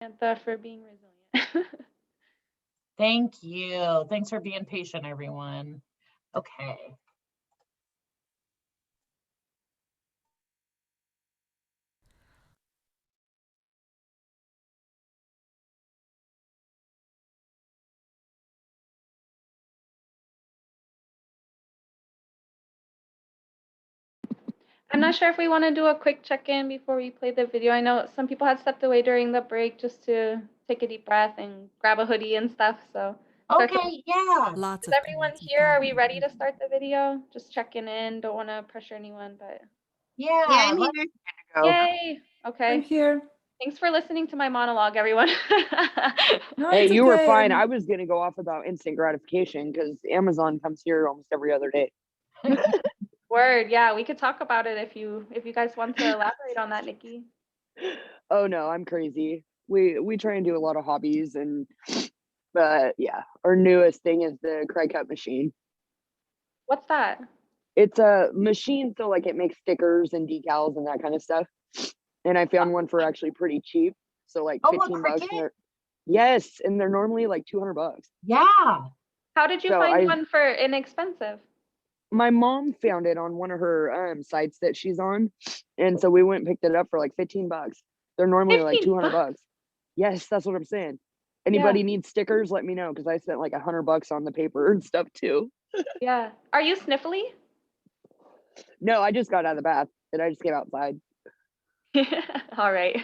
Samantha, for being resilient. Thank you. Thanks for being patient, everyone. Okay. I'm not sure if we want to do a quick check-in before we play the video. I know some people had stepped away during the break just to take a deep breath and grab a hoodie and stuff. So, Okay, yeah. Lots is of everyone community here? Are fun. we ready to start the video? Just checking in. Don't want to pressure anyone, but Yeah. I'm here. yay. I'm Okay. here. Thanks for listening to my monologue, everyone. No, Hey, it's you were okay. fine. I was gonna go off about instant gratification because Amazon comes here almost every other day. Word, yeah, we could talk about it if you guys want to elaborate on that, Nikki. Oh no, I'm crazy. We try and do a lot of hobbies but yeah, our newest thing is the cry cut machine. What's that? It's a machine so like it makes stickers and decals and that kind of stuff. And I found one for actually pretty cheap. So like Oh, 15 bucks. Cricut? Yes, and they're normally like 200 bucks. Yeah. How did you So find one for inexpensive? My mom found it on one of her sites that she's on, and so we went and picked it up for like 15 bucks. They're normally like 15 200 bucks? bucks. Yes, that's what I'm saying. Anybody needs stickers, let me know because I spent like 100 bucks on the paper and stuff too. Yeah. Are you sniffly? No, I just got out of the bath and I just came outside. All right.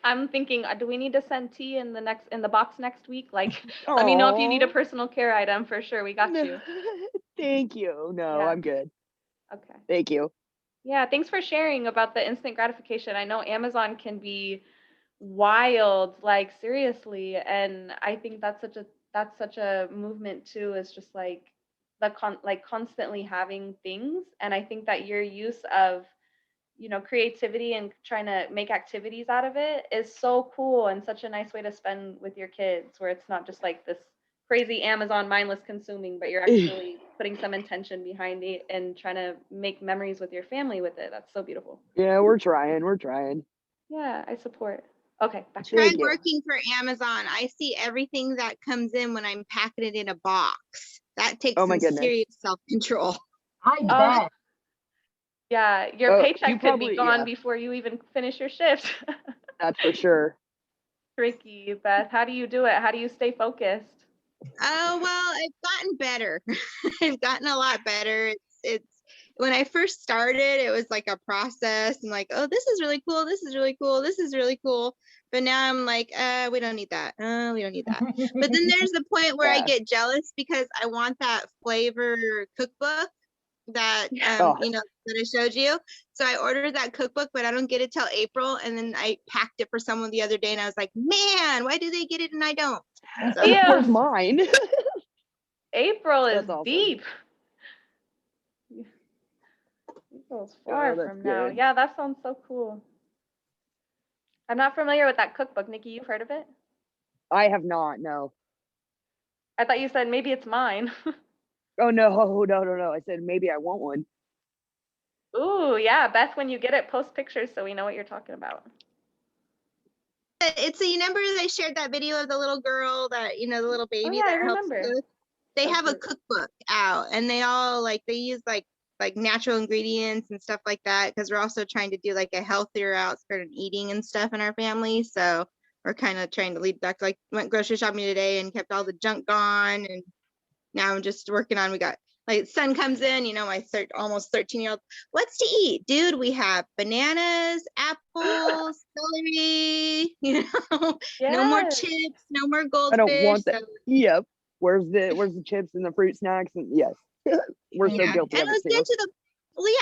I'm thinking, do we need to send tea in the box next week? Like, let me know if you need a Aw. personal care item for sure. We got you. Thank you. No, Yeah. I'm good. Okay. Thank you. Yeah, thanks for sharing about the instant gratification. I know Amazon can be wild, like seriously, and I think that's such a movement too, is just like like constantly having things. And I think that your use of creativity and trying to make activities out of it is so cool and such a nice way to spend with your kids, where it's not just like this crazy Amazon mindless consuming, but you're actually putting some intention behind it and trying to make memories with your family with it. That's so beautiful. Yeah, we're trying. We're trying. Yeah, I support. Okay, back to Try Thank you. working for Amazon. I see everything that comes in when I'm packing it in a box. That takes Oh my some goodness. serious self-control. I Oh, bet. yeah, your You paycheck could be probably, gone yeah, before you even finish your shift. that's for sure. Tricky, Beth. How do you do it? How do you stay focused? Oh, well, I've gotten better. I've gotten a lot better. It's when I first started, it was like a process and like, oh, this is really cool. This is really cool. This is really cool. But now I'm like, we don't need that. We don't need that. But then there's the point where I Yeah. get jealous because I want that flavor cookbook that Oh. that I showed you. So I ordered that cookbook, but I don't get it till April. And then I packed it for someone the other day and I was like, man, why do they get it and I don't? So Yeah. Where's mine? April is That's awesome. deep. April's far that's from now. good. Yeah, that sounds so cool. I'm not familiar with that cookbook. Nikki, you've heard of it? I have not, no. I thought you said maybe it's mine. Oh no. I said maybe I want one. Ooh, yeah, Beth, when you get it, post pictures so we know what you're talking about. it's you remember they shared that video of the little girl that the little baby yeah, I that helps remember. cook? They So have a cute. cookbook out and they all they use like natural ingredients and stuff like that because we're also trying to do like a healthier outskirt of eating and stuff in our family. So we're kind of trying to lead back. Like went grocery shopping today and kept all the junk gone, and now I'm just working on. We got like son comes in, my almost 13-year-old. What's to eat, dude? We have bananas, apples, celery. No more Yes. chips, no more I goldfish. don't want that. So, Yep. Where's the chips and the fruit snacks? And yes. We're so guilty and of it too.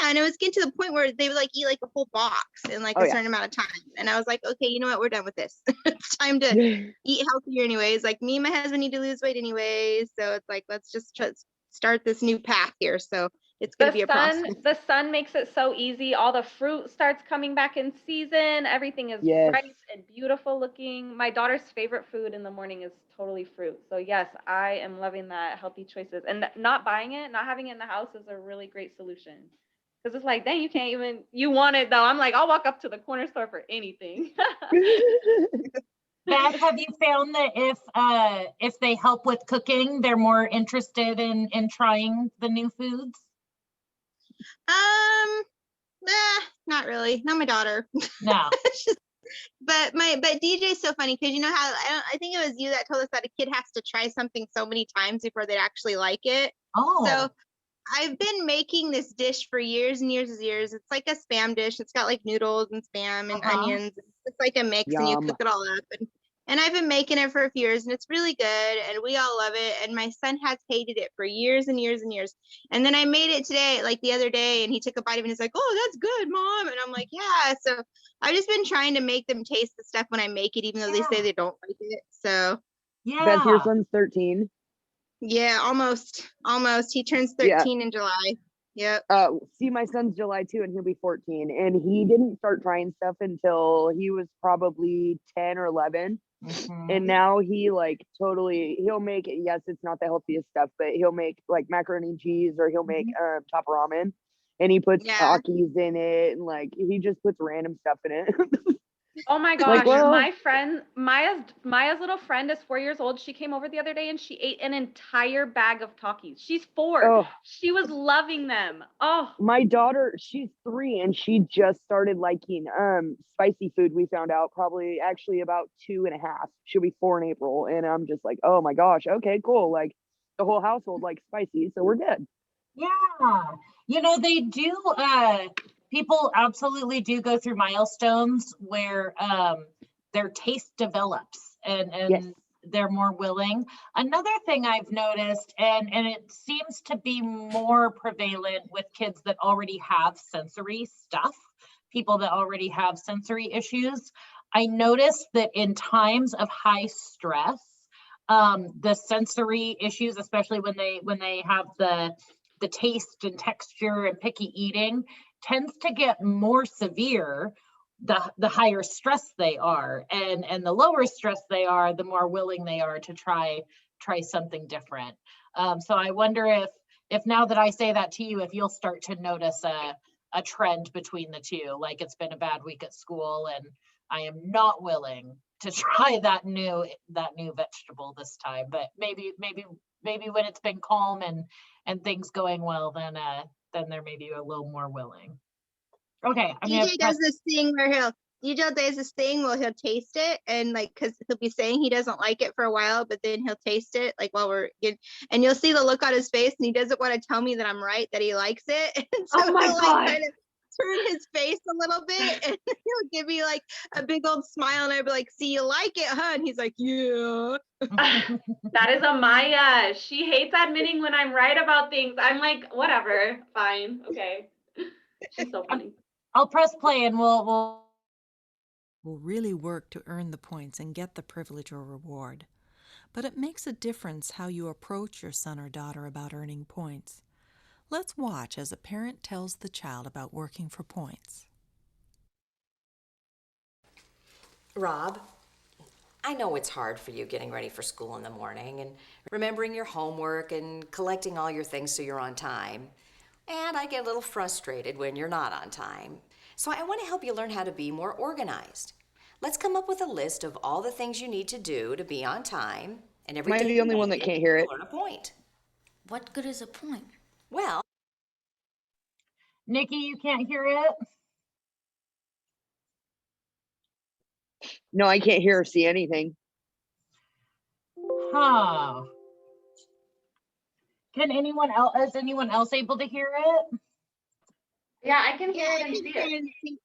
and it was getting to the point where they would eat like a whole box in like Oh, a yeah. certain amount of time. And I was like, okay, you know what? We're done with this. It's time to eat healthier anyways. Like me and my husband need to lose weight anyways. So it's like, let's just start this new path here. So it's going to be a process. The sun makes it so easy. All the fruit starts coming back in season. Everything is Yes. ripe and beautiful looking. My daughter's favorite food in the morning is totally fruit. So yes, I am loving that, healthy choices. And not buying it, not having it in the house is a really great solution. Because it's like, dang, you want it though. I'm like, I'll walk up to the corner store for anything. Beth, have you found that if they help with cooking, they're more interested in trying the new foods? Not really. Not my daughter. No. But DJ's so funny because you know how I think it was you that told us that a kid has to try something so many times before they actually like it. Oh. So I've been making this dish for years and years and years. It's like a spam dish. It's got like noodles and spam and onions. It's like a mix and you Yum. cook it all up. And I've been making it for a few years and it's really good and we all love it. And my son has hated it for years and years and years. And then I made it today, like the other day, and he took a bite of it and he's like, "Oh, that's good, Mom." And I'm like, "Yeah." So I've just been trying to make them taste the stuff when I make it, even though they say they don't like it. So Beth, your Yeah. son's 13. yeah, almost. He turns Yeah. 13 in July. Yep. See, my son's July 2 and he'll be 14. And he didn't start trying stuff until he was probably 10 or 11. Mhm. And now he like totally, he'll make it. Yes, it's not the healthiest stuff, but he'll make like macaroni and cheese or he'll make top ramen. And he puts Yeah. Takis in it and like he just puts random stuff in it. Oh my Like, gosh, well- my friend, Maya's little friend is 4 years old. She came over the other day and she ate an entire bag of Takis. She's 4. Oh, She was loving them. Oh, my daughter, she's 3 and she just started liking spicy food. We found out probably actually about 2.5. She'll be 4 in April. And I'm just like, oh my gosh, okay, cool. Like the whole household likes spicy, so we're good. Yeah. You know, they do, people absolutely do go through milestones where their taste develops and Yes. they're more willing. Another thing I've noticed, and it seems to be more prevalent with kids that already have sensory stuff, people that already have sensory issues. I noticed that in times of high stress, the sensory issues, especially when they have the taste and texture and picky eating, tends to get more severe the higher stress they are, and the lower stress they are, the more willing they are to try something different. So I wonder if now that I say that to you, if you'll start to notice a trend between the two, like it's been a bad week at school and I am not willing to try that new vegetable this time, but maybe when it's been calm and things going well, then they're maybe a little more willing. Okay, I'm gonna DJ does this thing where he'll taste it and like because he'll be saying he doesn't like it for a while, but then he'll taste it like while we're in, and you'll see the look on his face and he doesn't want to tell me that I'm right, that he likes it. And so Oh my he'll God. like kind of turn his face a little bit and he'll give me like a big old smile and I'll be like, "See, you like it, huh?" And he's like, "Yeah." that is a Maya. She hates admitting when I'm right about things. I'm like, whatever, fine, okay. She's so funny. I'll press play and we'll will really work to earn the points and get the privilege or reward. But it makes a difference how you approach your son or daughter about earning points. Let's watch as a parent tells the child about working for points. Rob, I know it's hard for you getting ready for school in the morning and remembering your homework and collecting all your things so you're on time. And I get a little frustrated when you're not on time. So I want to help you learn how to be more organized. Let's come up with a list of all the things you need to do to be on time. And every Am I day the you only one make that can't hear it? you'll earn a point. What good is a point? Well, Nikki, you can't hear it? No, I can't hear or see anything. Huh. Is anyone else able to hear it? Yeah, I can hear Yeah, it and see it.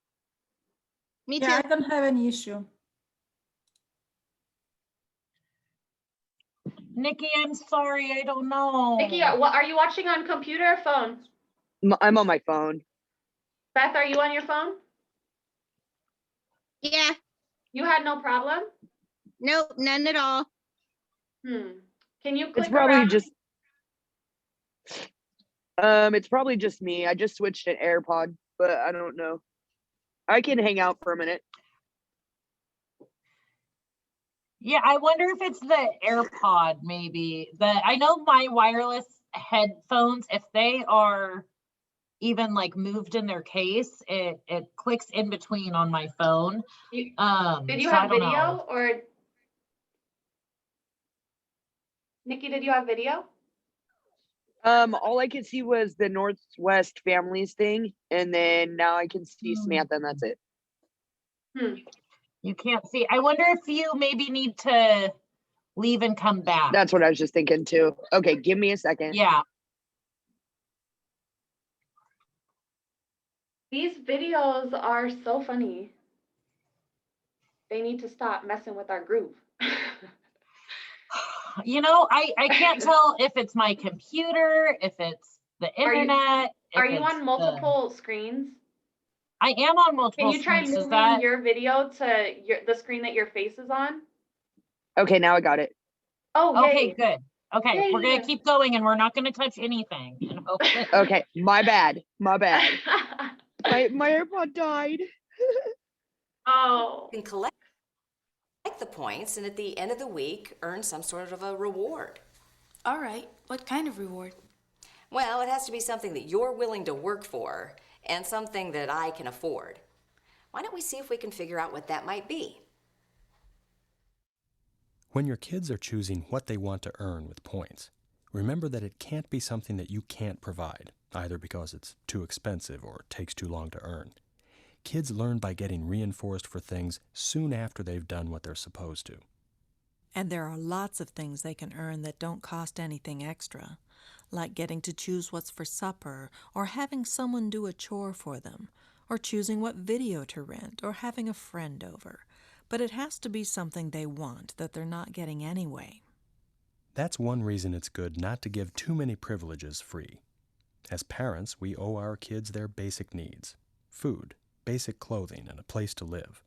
Me Yeah, too. I don't have any issue. Nikki, I'm sorry, I don't know. Nikki, what are you watching on computer or phone? I'm on my phone. Beth, are you on your phone? Yeah. You had no problem? Nope, none at all. Can you click It's probably around? just it's probably just me. I just switched an AirPod, but I don't know. I can hang out for a minute. Yeah, I wonder if it's the AirPod maybe. I know my wireless headphones, if they are even like moved in their case, it clicks in between on my phone. Did you So I have don't video know. or Nikki, did you have video? All I could see was the Northwest Families thing, and then now I can see Samantha, and that's it. You can't see. I wonder if you maybe need to leave and come back. That's what I was just thinking too. Okay, give me a second. Yeah. These videos are so funny. They need to stop messing with our groove. You know, I can't tell if it's my computer, if it's the internet. Are if you it's on multiple screens? I am on multiple Can you try screens. Is moving that your video to the screen that your face is on? Okay, now I got it. Oh, okay? yay. Good. Okay, we're Yay. gonna keep going, and we're not gonna touch anything. You know? Okay, my bad. My bad. My AirPod died. Oh. You can collect the points and at the end of the week earn some sort of a reward. All right, what kind of reward? Well, it has to be something that you're willing to work for and something that I can afford. Why don't we see if we can figure out what that might be? When your kids are choosing what they want to earn with points, remember that it can't be something that you can't provide, either because it's too expensive or takes too long to earn. Kids learn by getting reinforced for things soon after they've done what they're supposed to. And there are lots of things they can earn that don't cost anything extra, like getting to choose what's for supper, or having someone do a chore for them, or choosing what video to rent, or having a friend over. But it has to be something they want that they're not getting anyway. That's one reason it's good not to give too many privileges free. As parents, we owe our kids their basic needs: food, basic clothing, and a place to live.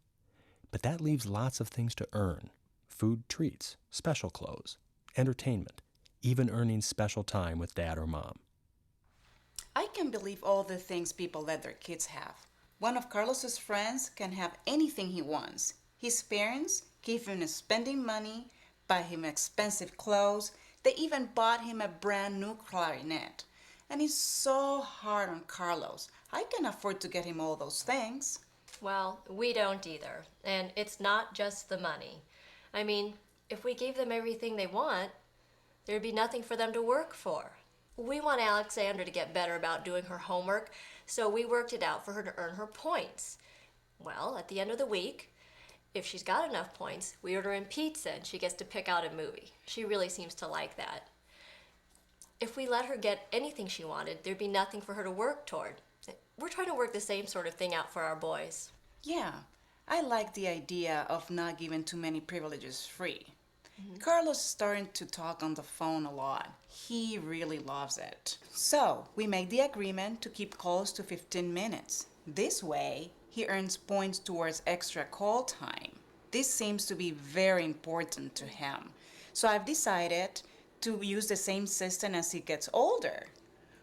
But that leaves lots of things to earn: food treats, special clothes, entertainment, even earning special time with dad or mom. I can't believe all the things people let their kids have. One of Carlos's friends can have anything he wants. His parents give him spending money, buy him expensive clothes. They even bought him a brand new clarinet. And it's so hard on Carlos. I can afford to get him all those things. Well, we don't either. And it's not just the money. I mean, if we gave them everything they want, there'd be nothing for them to work for. We want Alexandra to get better about doing her homework, so we worked it out for her to earn her points. Well, at the end of the week, if she's got enough points, we order in pizza and she gets to pick out a movie. She really seems to like that. If we let her get anything she wanted, there'd be nothing for her to work toward. We're trying to work the same sort of thing out for our boys. Yeah, I like the idea of not giving too many privileges free. Carlos is starting to talk on the phone a lot. He really loves it. So we make the agreement to keep calls to 15 minutes. This way, he earns points towards extra call time. This seems to be very important to him. So I've decided to use the same system as he gets older.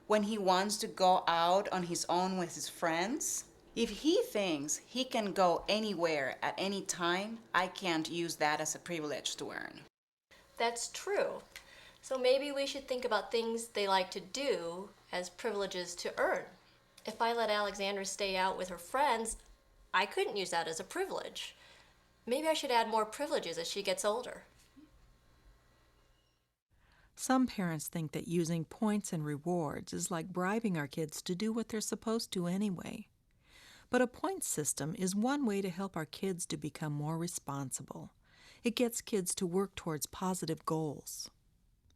When he wants to go out on his own with his friends, if he thinks he can go anywhere at any time, I can't use that as a privilege to earn. That's true. So maybe we should think about things they like to do as privileges to earn. If I let Alexandra stay out with her friends, I couldn't use that as a privilege. Maybe I should add more privileges as she gets older. Some parents think that using points and rewards is like bribing our kids to do what they're supposed to anyway. But a points system is one way to help our kids to become more responsible. It gets kids to work towards positive goals.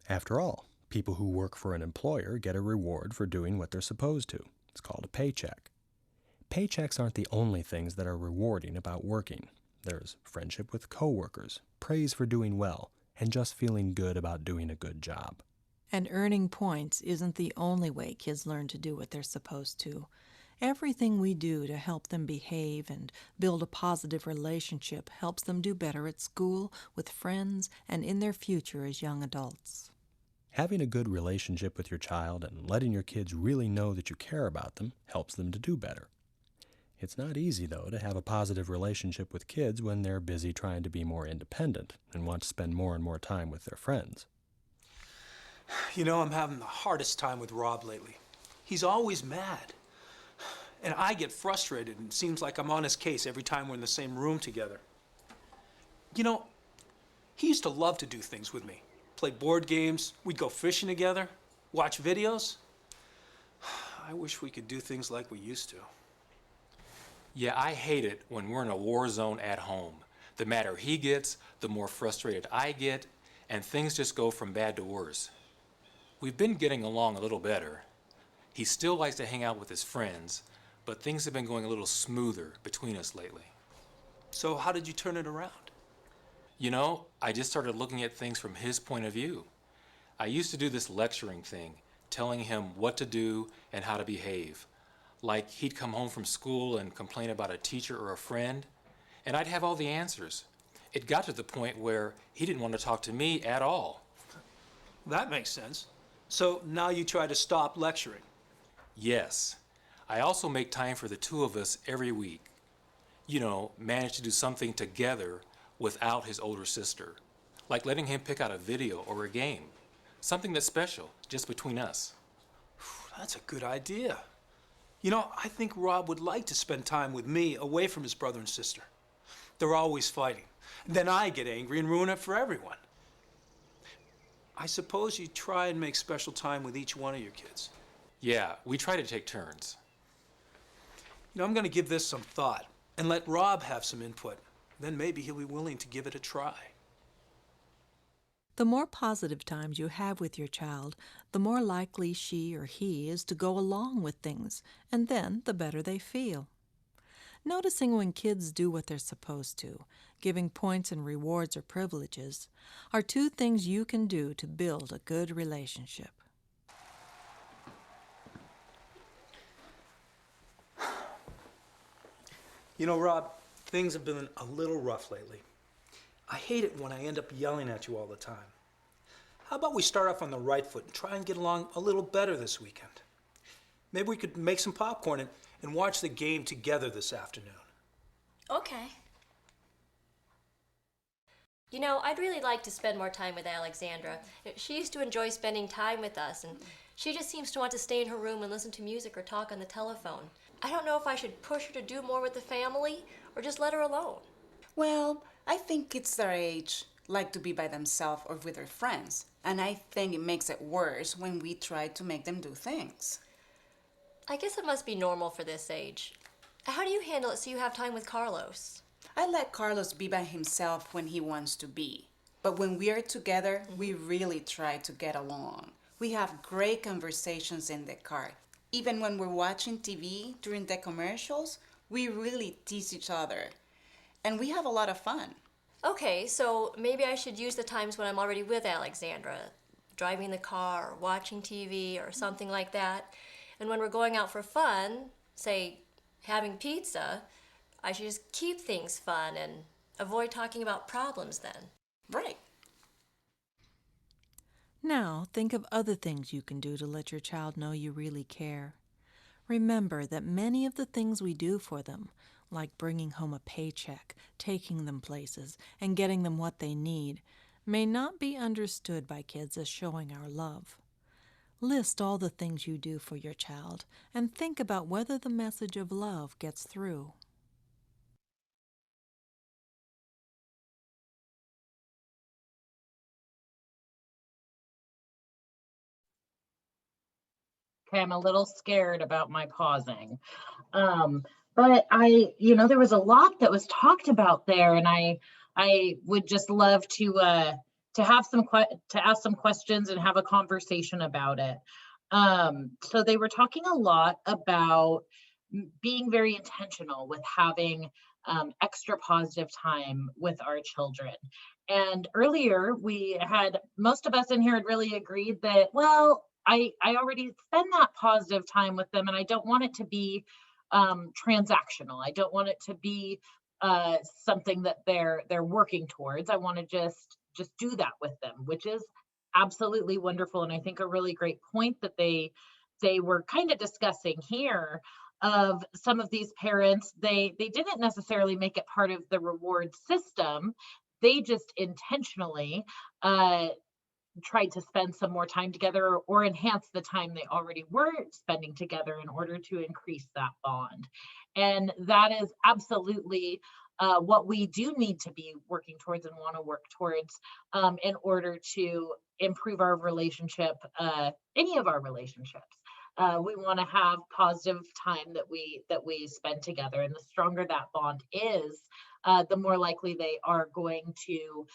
After all, people who work for an employer get a reward for doing what they're supposed to. It's called a paycheck. Paychecks aren't the only things that are rewarding about working. There's friendship with coworkers, praise for doing well, and just feeling good about doing a good job. And earning points isn't the only way kids learn to do what they're supposed to. Everything we do to help them behave and build a positive relationship helps them do better at school, with friends, and in their future as young adults. Having a good relationship with your child and letting your kids really know that you care about them helps them to do better. It's not easy, though, to have a positive relationship with kids when they're busy trying to be more independent and want to spend more and more time with their friends. You know, I'm having the hardest time with Rob lately. He's always mad. And I get frustrated, and it seems like I'm on his case every time we're in the same room together. You know, he used to love to do things with me. play board games, we'd go fishing together, watch videos. I wish we could do things like we used to. Yeah, I hate it when we're in a war zone at home. The madder he gets, the more frustrated I get, and things just go from bad to worse. We've been getting along a little better. He still likes to hang out with his friends, but things have been going a little smoother between us lately. So how did you turn it around? You know, I just started looking at things from his point of view. I used to do this lecturing thing, telling him what to do and how to behave. Like he'd come home from school and complain about a teacher or a friend, and I'd have all the answers. It got to the point where he didn't want to talk to me at all. That makes sense. So now you try to stop lecturing. Yes. I also make time for the two of us every week. You know, manage to do something together without his older sister. Like letting him pick out a video or a game. Something that's special, just between us. That's a good idea. You know, I think Rob would like to spend time with me away from his brother and sister. They're always fighting. Then I get angry and ruin it for everyone. I suppose you try and make special time with each one of your kids. Yeah, we try to take turns. You know, I'm going to give this some thought and let Rob have some input. Then maybe he'll be willing to give it a try. The more positive times you have with your child, the more likely she or he is to go along with things, and then the better they feel. Noticing when kids do what they're supposed to, giving points and rewards or privileges, are two things you can do to build a good relationship. You know, Rob, things have been a little rough lately. I hate it when I end up yelling at you all the time. How about we start off on the right foot and try and get along a little better this weekend? Maybe we could make some popcorn and watch the game together this afternoon. Okay. You know, I'd really like to spend more time with Alexandra. She used to enjoy spending time with us, and she just seems to want to stay in her room and listen to music or talk on the telephone. I don't know if I should push her to do more with the family or just let her alone. Well, I think kids their age like to be by themselves or with their friends. And I think it makes it worse when we try to make them do things. I guess it must be normal for this age. How do you handle it so you have time with Carlos? I let Carlos be by himself when he wants to be. But when we are together, we really try to get along. We have great conversations in the car. Even when we're watching TV during the commercials, we really tease each other. And we have a lot of fun. Okay, so maybe I should use the times when I'm already with Alexandra, driving the car, or watching TV, or something like that. And when we're going out for fun, say, having pizza, I should just keep things fun and avoid talking about problems then. Right. Now, think of other things you can do to let your child know you really care. Remember that many of the things we do for them, like bringing home a paycheck, taking them places, and getting them what they need, may not be understood by kids as showing our love. List all the things you do for your child and think about whether the message of love gets through. Okay, I'm a little scared about my pausing. But there was a lot that was talked about there, and I would just love to ask some questions and have a conversation about it. So they were talking a lot about being very intentional with having extra positive time with our children. And earlier most of us in here had really agreed that, well, I already spend that positive time with them, and I don't want it to be transactional. I don't want it to be something that they're working towards. I want to just do that with them, which is absolutely wonderful. And I think a really great point that they were kind of discussing here of some of these parents, they didn't necessarily make it part of the reward system. They just intentionally tried to spend some more time together or enhance the time they already were spending together in order to increase that bond. And that is absolutely what we do need to be working towards and want to work towards in order to improve our relationship, any of our relationships. We want to have positive time that we spend together, and the stronger that bond is, the more likely they are going to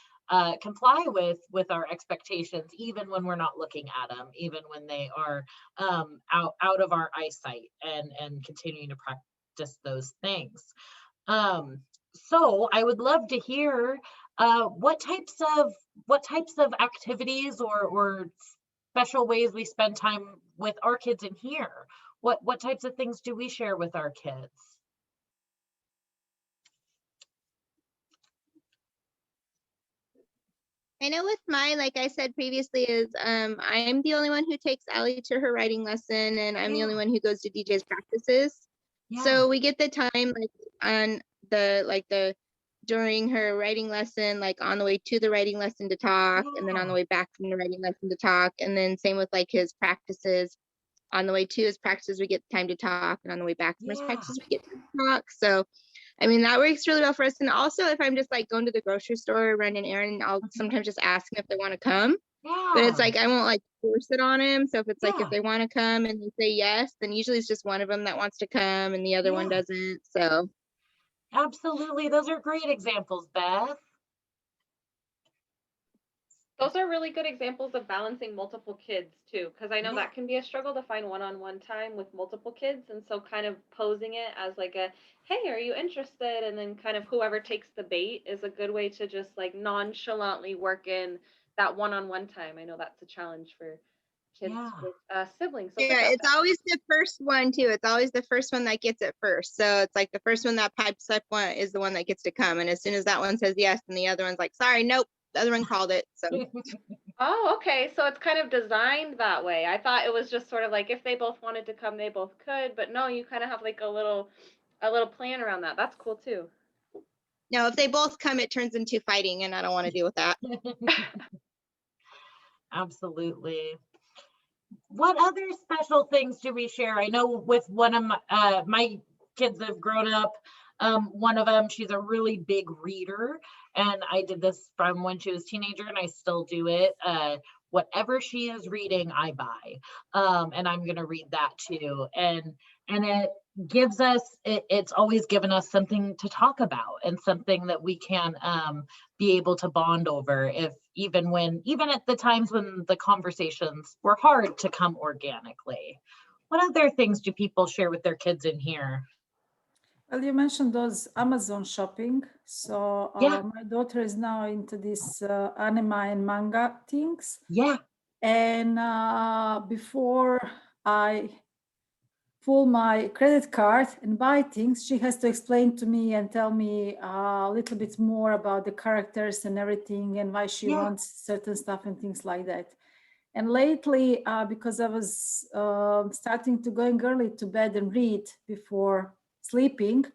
comply with our expectations, even when we're not looking at them, even when they are out of our eyesight, and continuing to practice those things. So I would love to hear what types of activities or special ways we spend time with our kids in here. What types of things do we share with our kids? I know with my, like I said previously, is I'm the only one who takes Allie to her writing lesson, and I'm the only one who goes to DJ's practices. So we get the time like on the during her writing lesson, like on the way to the writing lesson to talk, and then on the way back from the writing lesson to talk, and then same with like his practices. On the way to his practices, we get time to talk, and on the way back from his practices, we get to talk. So I mean, that works really well for us. And also, if I'm just like going to the grocery store or run an errand, I'll sometimes just ask them if they want to come. But it's like, I won't like force it on him. So if it's like, if they want to come and they say yes, then usually it's just one of them that wants to come and the other one doesn't. So. Absolutely. Those are great examples, Beth. Those are really good examples of balancing multiple kids too, because I know that can be a struggle to find one-on-one time with multiple kids. And so kind of posing it as like a, hey, are you interested? And then kind of whoever takes the bait is a good way to just like nonchalantly work in that one-on-one time. I know that's a challenge for kids with siblings. So yeah, it's always the first one too. It's always the first one that gets it first. So it's like the first one that pipes up one is the one that gets to come. And as soon as that one says yes, and the other one's like, sorry, nope. The other one called it. So. Oh, okay. So it's kind of designed that way. I thought it was just sort of like if they both wanted to come, they both could. But no, you kind of have like a little plan around that. That's cool too. No, if they both come, it turns into fighting, and I don't want to deal with that. Absolutely. What other special things do we share? I know with one of my kids that have grown up, one of them, she's a really big reader, and I did this from when she was a teenager, and I still do it. Whatever she is reading, I buy, and I'm going to read that too. And it gives us, it's always given us something to talk about and something that we can be able to bond over, even at the times when the conversations were hard to come organically. What other things do people share with their kids in here? Well, you mentioned those Amazon shopping. So my daughter is now into this anime and manga things. Yeah. And before I pull my credit card and buy things, she has to explain to me and tell me a little bit more about the characters and everything, and why she wants certain stuff and things like that. And lately, because I was starting to going early to bed and read before sleeping,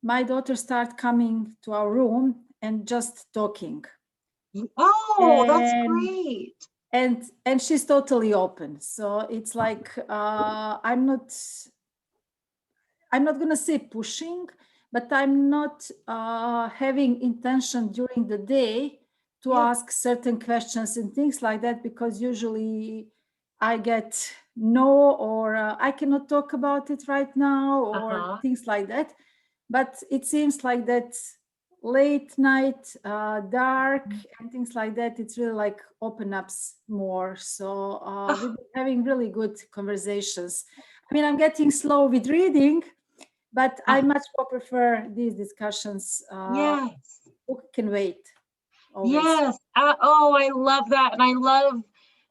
my daughter started coming to our room and just talking. Oh, that's great. And she's totally open. So it's like I'm not gonna say pushing, but I'm not having intention during the day to ask certain questions and things like that, because usually I get no, or I cannot talk about it right now, or things like that. But it seems like that late night, dark and things like that, it's really like open up more. So we've been having really good conversations. I mean, I'm getting slow with reading, but I much more prefer these discussions. Yes. Book can wait. Always. Yes. Oh, I love that. And I love,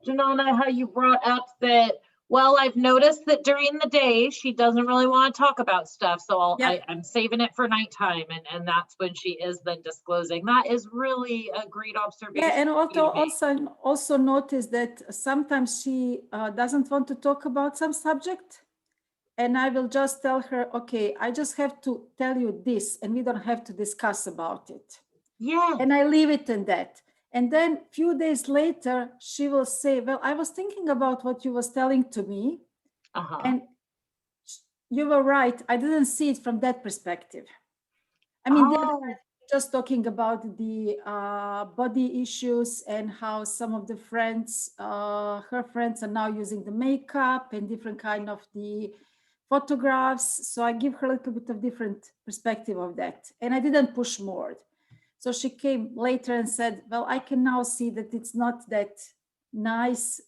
Janana, how you brought up that, well, I've noticed that during the day, she doesn't really want to talk about stuff. So I'm saving it for nighttime. And that's when she is then disclosing. That is really a great observation. Yeah, and also notice that sometimes she doesn't want to talk about some subject. And I will just tell her, okay, I just have to tell you this, and we don't have to discuss about it. Yeah. And I leave it in that. And then a few days later, she will say, well, I was thinking about what you was telling to me. And you were right. I didn't see it from that perspective. I mean, the other Oh, night, just talking about the body issues and how some of the friends, her friends, are now using the makeup and different kind of the photographs. So I give her a little bit of different perspective of that, and I didn't push more. So she came later and said, "Well, I can now see that it's not that nice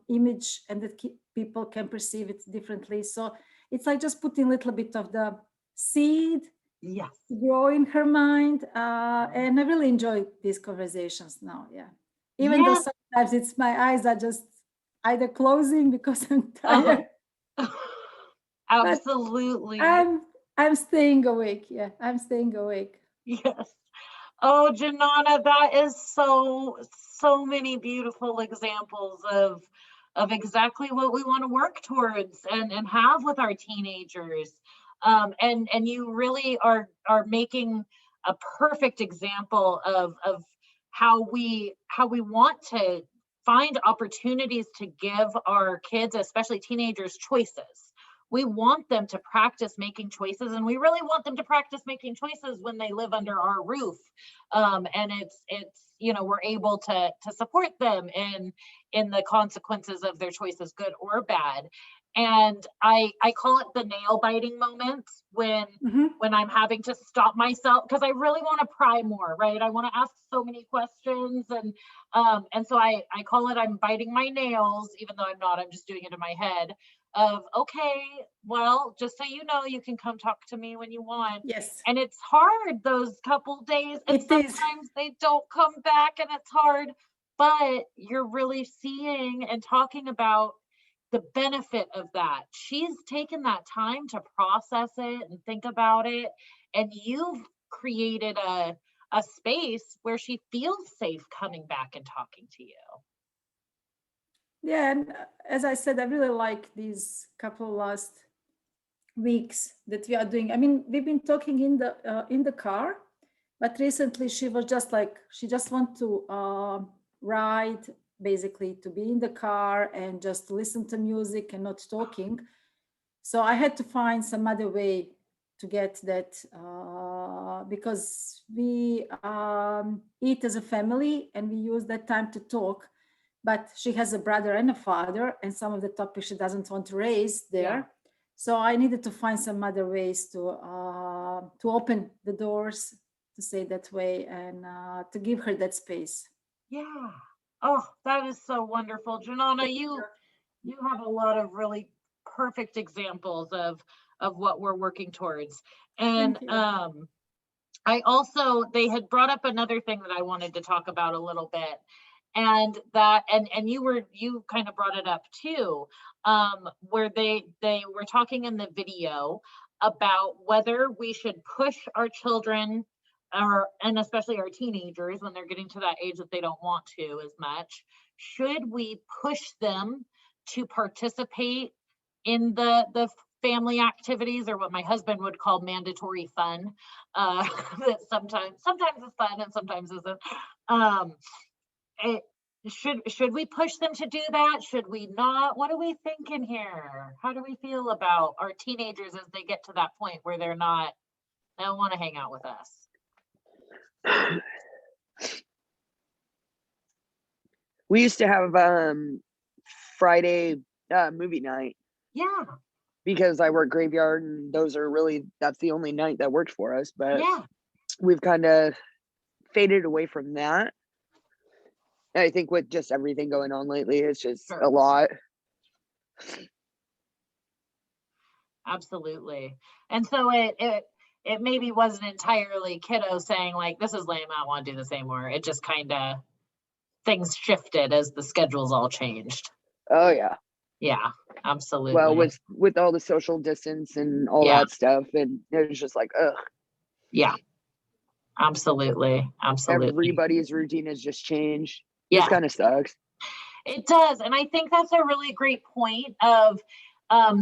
image, and that people can perceive it differently." So it's like just putting a little bit of the seed yes. grow in her mind, and I really enjoy these conversations now. Yeah, even though Yeah. sometimes it's my eyes are just either closing because I'm Uh-huh. tired. Absolutely. I'm staying awake. Yeah, I'm staying awake. Yes. Oh, Janana, that is so many beautiful examples of exactly what we want to work towards and have with our teenagers. And you really are making a perfect example of how we want to find opportunities to give our kids, especially teenagers, choices. We want them to practice making choices, and we really want them to practice making choices when they live under our roof. And it's we're able to support them in the consequences of their choices, good or bad. And I call it the nail biting moments when I'm having to stop myself because I really want to pry more, right? I want to ask so many questions, and so I call it I'm biting my nails, even though I'm not. I'm just doing it in my head. Of okay, well, just so you know, you can come talk to me when you want. Yes. And it's hard those couple days, and sometimes they don't come back, and it's hard, but you're really seeing and talking about the benefit of that. She's taken that time to process it and think about it, and you've created a space where she feels safe coming back and talking to you. Yeah, and as I said, I really like these couple last weeks that we are doing. I mean, we've been talking in the car, but recently she was just like she just want to ride, basically to be in the car and just listen to music and not talking. So I had to find some other way to get that because we eat as a family and we use that time to talk. But she has a brother and a father, and some of the topics she doesn't want to raise there. Yeah. So I needed to find some other ways to open the doors, to say that way, and to give her that space. Yeah. Oh, that is so wonderful, Janana. You have a lot of really perfect examples of what we're working towards, and I also they had brought up another thing that I wanted to talk about a little bit. And that, and you kind of brought it up too, where they were talking in the video about whether we should push our children and especially our teenagers when they're getting to that age that they don't want to as much. Should we push them to participate in the family activities, or what my husband would call mandatory fun, that sometimes is fun and sometimes isn't. Should we push them to do that? Should we not? What are we thinking here? How do we feel about our teenagers as they get to that point where they don't want to hang out with us? We used to have Friday movie night. Yeah. Because I work graveyard, and that's the only night that worked for us. But yeah, we've kind of faded away from that. I think with just everything going on lately, it's just a lot. Absolutely. And so it maybe wasn't entirely kiddo saying like, this is lame, I don't want to do this anymore. It just kind of, things shifted as the schedules all changed. Oh yeah. Yeah, absolutely. Well, with all the social distance and all that stuff, and it was just like, ugh. Yeah, absolutely. Everybody's routine has just changed. Yeah. This kind of sucks. It does. And I think that's a really great point of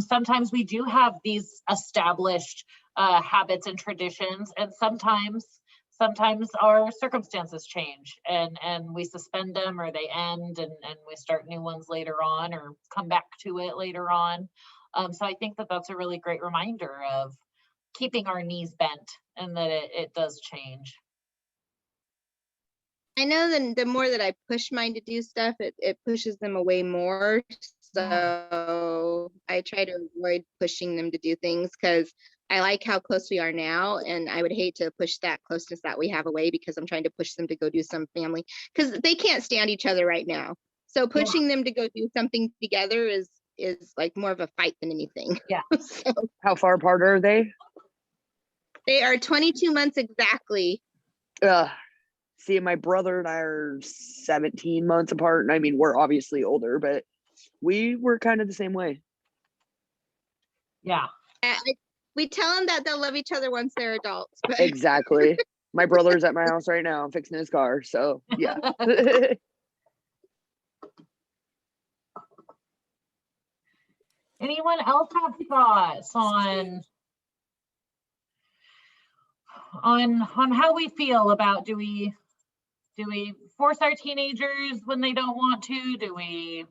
sometimes we do have these established habits and traditions, and sometimes our circumstances change and we suspend them, or they end, and we start new ones later on, or come back to it later on. So I think that that's a really great reminder of keeping our knees bent and that it does change. I know the more that I push mine to do stuff, it pushes them away more. So I try to avoid pushing them to do things because I like how close we are now. And I would hate to push that closeness that we have away because I'm trying to push them to go do some family because they can't stand each other right now. So pushing them to go do something together is like more of a fight than anything. Yeah. So How far apart are they? they are 22 months exactly. See, my brother and I are 17 months apart. And I mean, we're obviously older, but we were kind of the same way. Yeah. We tell them that they'll love each other once they're adults. But Exactly. My brother's at my house right now. I'm fixing his car. So yeah. Anyone else have thoughts on how we feel about do we force our teenagers when they don't want to? Do we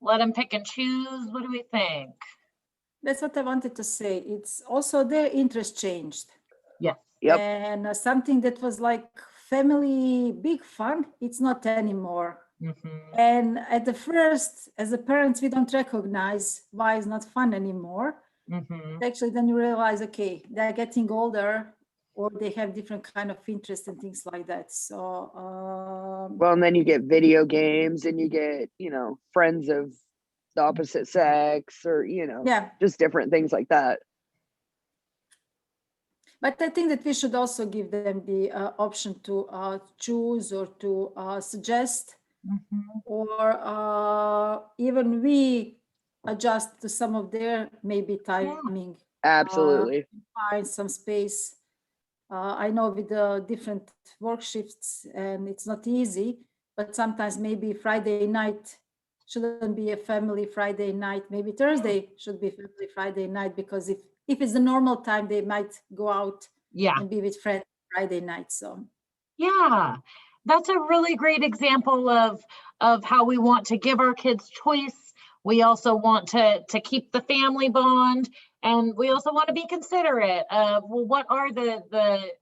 let them pick and choose? What do we think? That's what I wanted to say. It's also their interest changed. Yes. Yep. And something that was like family big fun, it's not anymore. And at the first, as a parents, we don't recognize why it's not fun anymore. Actually, then you realize, okay, they're getting older or they have different kind of interests and things like that. So, well, and then you get video games and you get, you know, friends of the opposite sex or, you know, yeah. just different things like that. But I think that we should also give them the option to choose or to suggest, or even we adjust to some of their maybe timing. Absolutely. Find some space. I know with the different work shifts and it's not easy, but sometimes maybe Friday night shouldn't be a family Friday night. Maybe Thursday should be family Friday night, because if it's the normal time, they might go out and be with friends Friday night. So yeah, that's a really great example of how we want to give our kids choice. We also want to keep the family bond, and we also want to be considerate of, well, what are the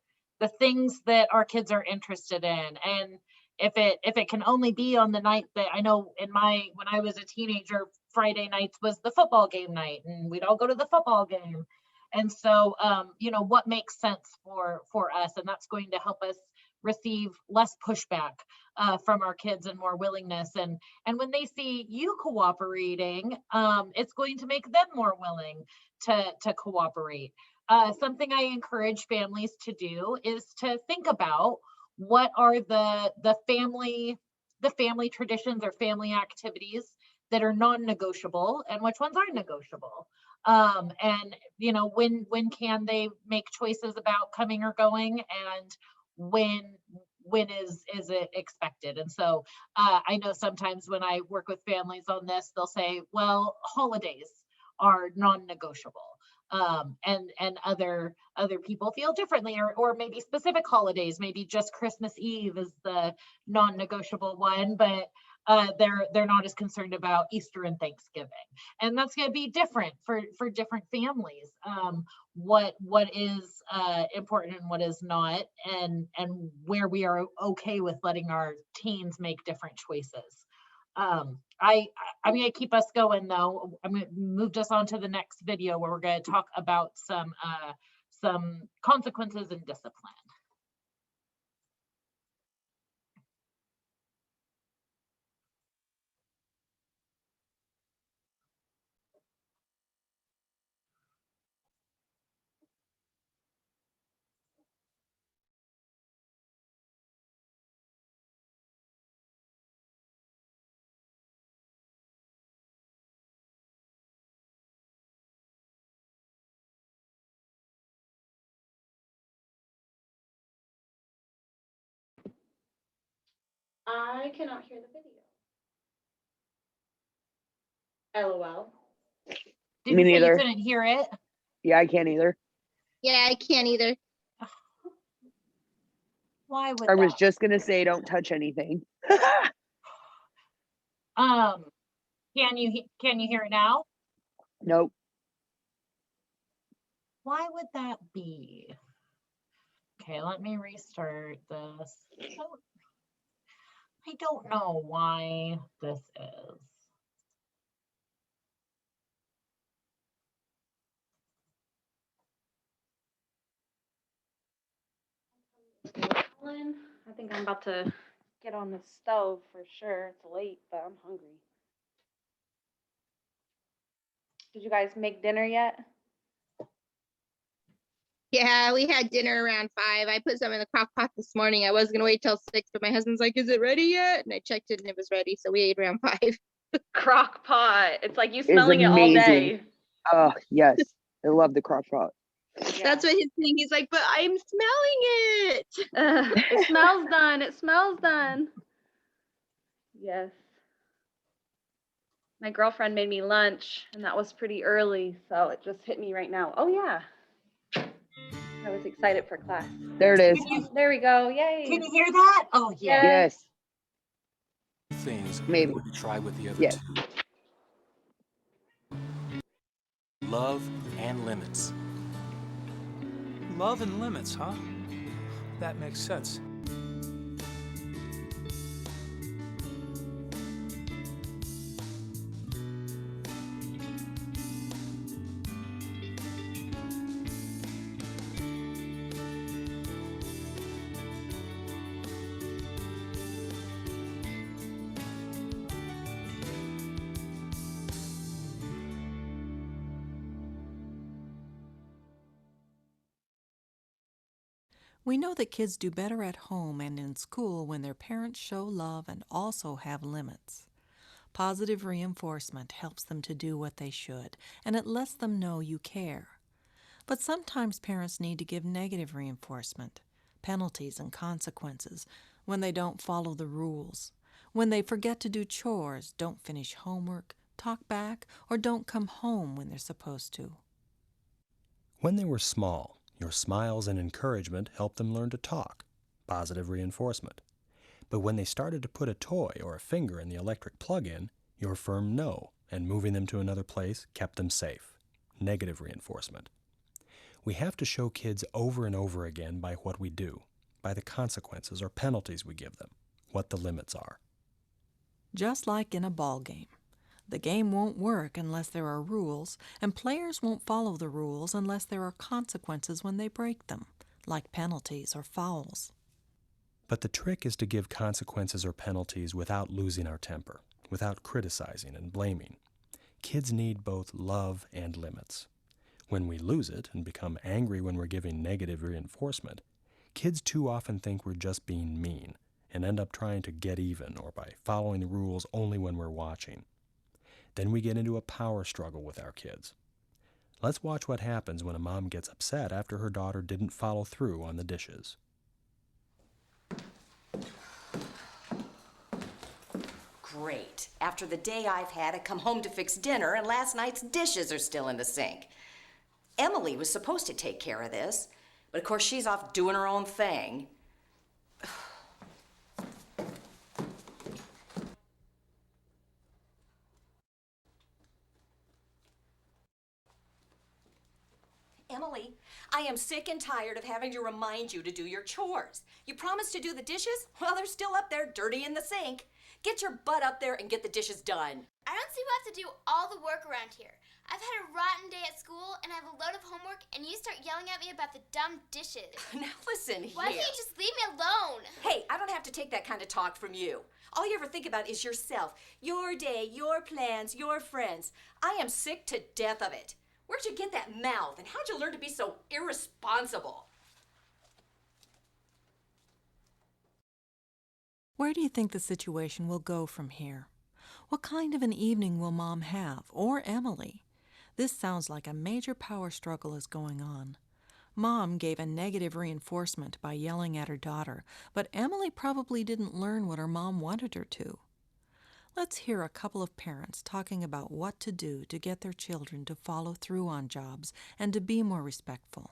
things that our kids are interested in. And if it can only be on the night that, I know when I was a teenager, Friday nights was the football game night and we'd all go to the football game. And so, you know, what makes sense for us, and that's going to help us receive less pushback from our kids and more willingness. And when they see you cooperating, it's going to make them more willing to cooperate. Something I encourage families to do is to think about what are the family traditions or family activities that are non-negotiable and which ones are negotiable. And you know, when can they make choices about coming or going, and when is it expected? And so I know sometimes when I work with families on this, they'll say, well, holidays are non-negotiable. And other people feel differently, or maybe specific holidays, maybe just Christmas Eve is the non-negotiable one, but they're not as concerned about Easter and Thanksgiving. And that's going to be different for different families. What is important and what is not, and where we are okay with letting our teens make different choices. I'm going to keep us going though. I'm going to move us on to the next video where we're going to talk about some consequences and discipline. I cannot hear the video. LOL. Did Me you say neither. you couldn't hear it? Yeah, I can't either. Yeah, I can't either. Why would I was that? just gonna say, don't touch anything. Can you hear it now? Nope. Why would that be? Okay, let me restart this. I don't know why this is. I think I'm about to get on the stove for sure. It's late, but I'm hungry. Did you guys make dinner yet? Yeah, we had dinner around 5. I put some in the crock pot this morning. I was gonna wait till 6, but my husband's like, "Is it ready yet?" And I checked it and it was ready, so we ate around 5. Crock pot. It's like you It's smelling it all amazing. day. Oh, yes. I love the crock pot. That's what he's saying. He's like, "But I'm smelling it." It smells done. It smells done. Yes. My girlfriend made me lunch, and that was pretty early, so it just hit me right now. Oh, yeah. I was excited for class. There it is. There we go. Yay. Can you hear that? Oh, yeah. Yes. Things Maybe. we try with the other Yes. two. Love and limits. Love and limits, huh? That makes sense. We know that kids do better at home and in school when their parents show love and also have limits. Positive reinforcement helps them to do what they should, and it lets them know you care. But sometimes parents need to give negative reinforcement, penalties and consequences, when they don't follow the rules, when they forget to do chores, don't finish homework, talk back, or don't come home when they're supposed to. When they were small, your smiles and encouragement helped them learn to talk, positive reinforcement. But when they started to put a toy or a finger in the electric plug-in, your firm no and moving them to another place kept them safe, negative reinforcement. We have to show kids over and over again by what we do, by the consequences or penalties we give them, what the limits are. Just like in a ball game. The game won't work unless there are rules, and players won't follow the rules unless there are consequences when they break them, like penalties or fouls. But the trick is to give consequences or penalties without losing our temper, without criticizing and blaming. Kids need both love and limits. When we lose it and become angry when we're giving negative reinforcement, kids too often think we're just being mean and end up trying to get even or by following the rules only when we're watching. Then we get into a power struggle with our kids. Let's watch what happens when a mom gets upset after her daughter didn't follow through on the dishes. Great. After the day I've had, I come home to fix dinner and last night's dishes are still in the sink. Emily was supposed to take care of this, but of course she's off doing her own thing. Emily, I am sick and tired of having to remind you to do your chores. You promised to do the dishes? Well, they're still up there, dirty in the sink. Get your butt up there and get the dishes done. I don't see why I have to do all the work around here. I've had a rotten day at school and I have a load of homework and you start yelling at me about the dumb dishes. Now listen here. Why can't you just leave me alone? Hey, I don't have to take that kind of talk from you. All you ever think about is yourself, your day, your plans, your friends. I am sick to death of it. Where'd you get that mouth and how'd you learn to be so irresponsible? Where do you think the situation will go from here? What kind of an evening will Mom have, or Emily? This sounds like a major power struggle is going on. Mom gave a negative reinforcement by yelling at her daughter, but Emily probably didn't learn what her mom wanted her to. Let's hear a couple of parents talking about what to do to get their children to follow through on jobs and to be more respectful.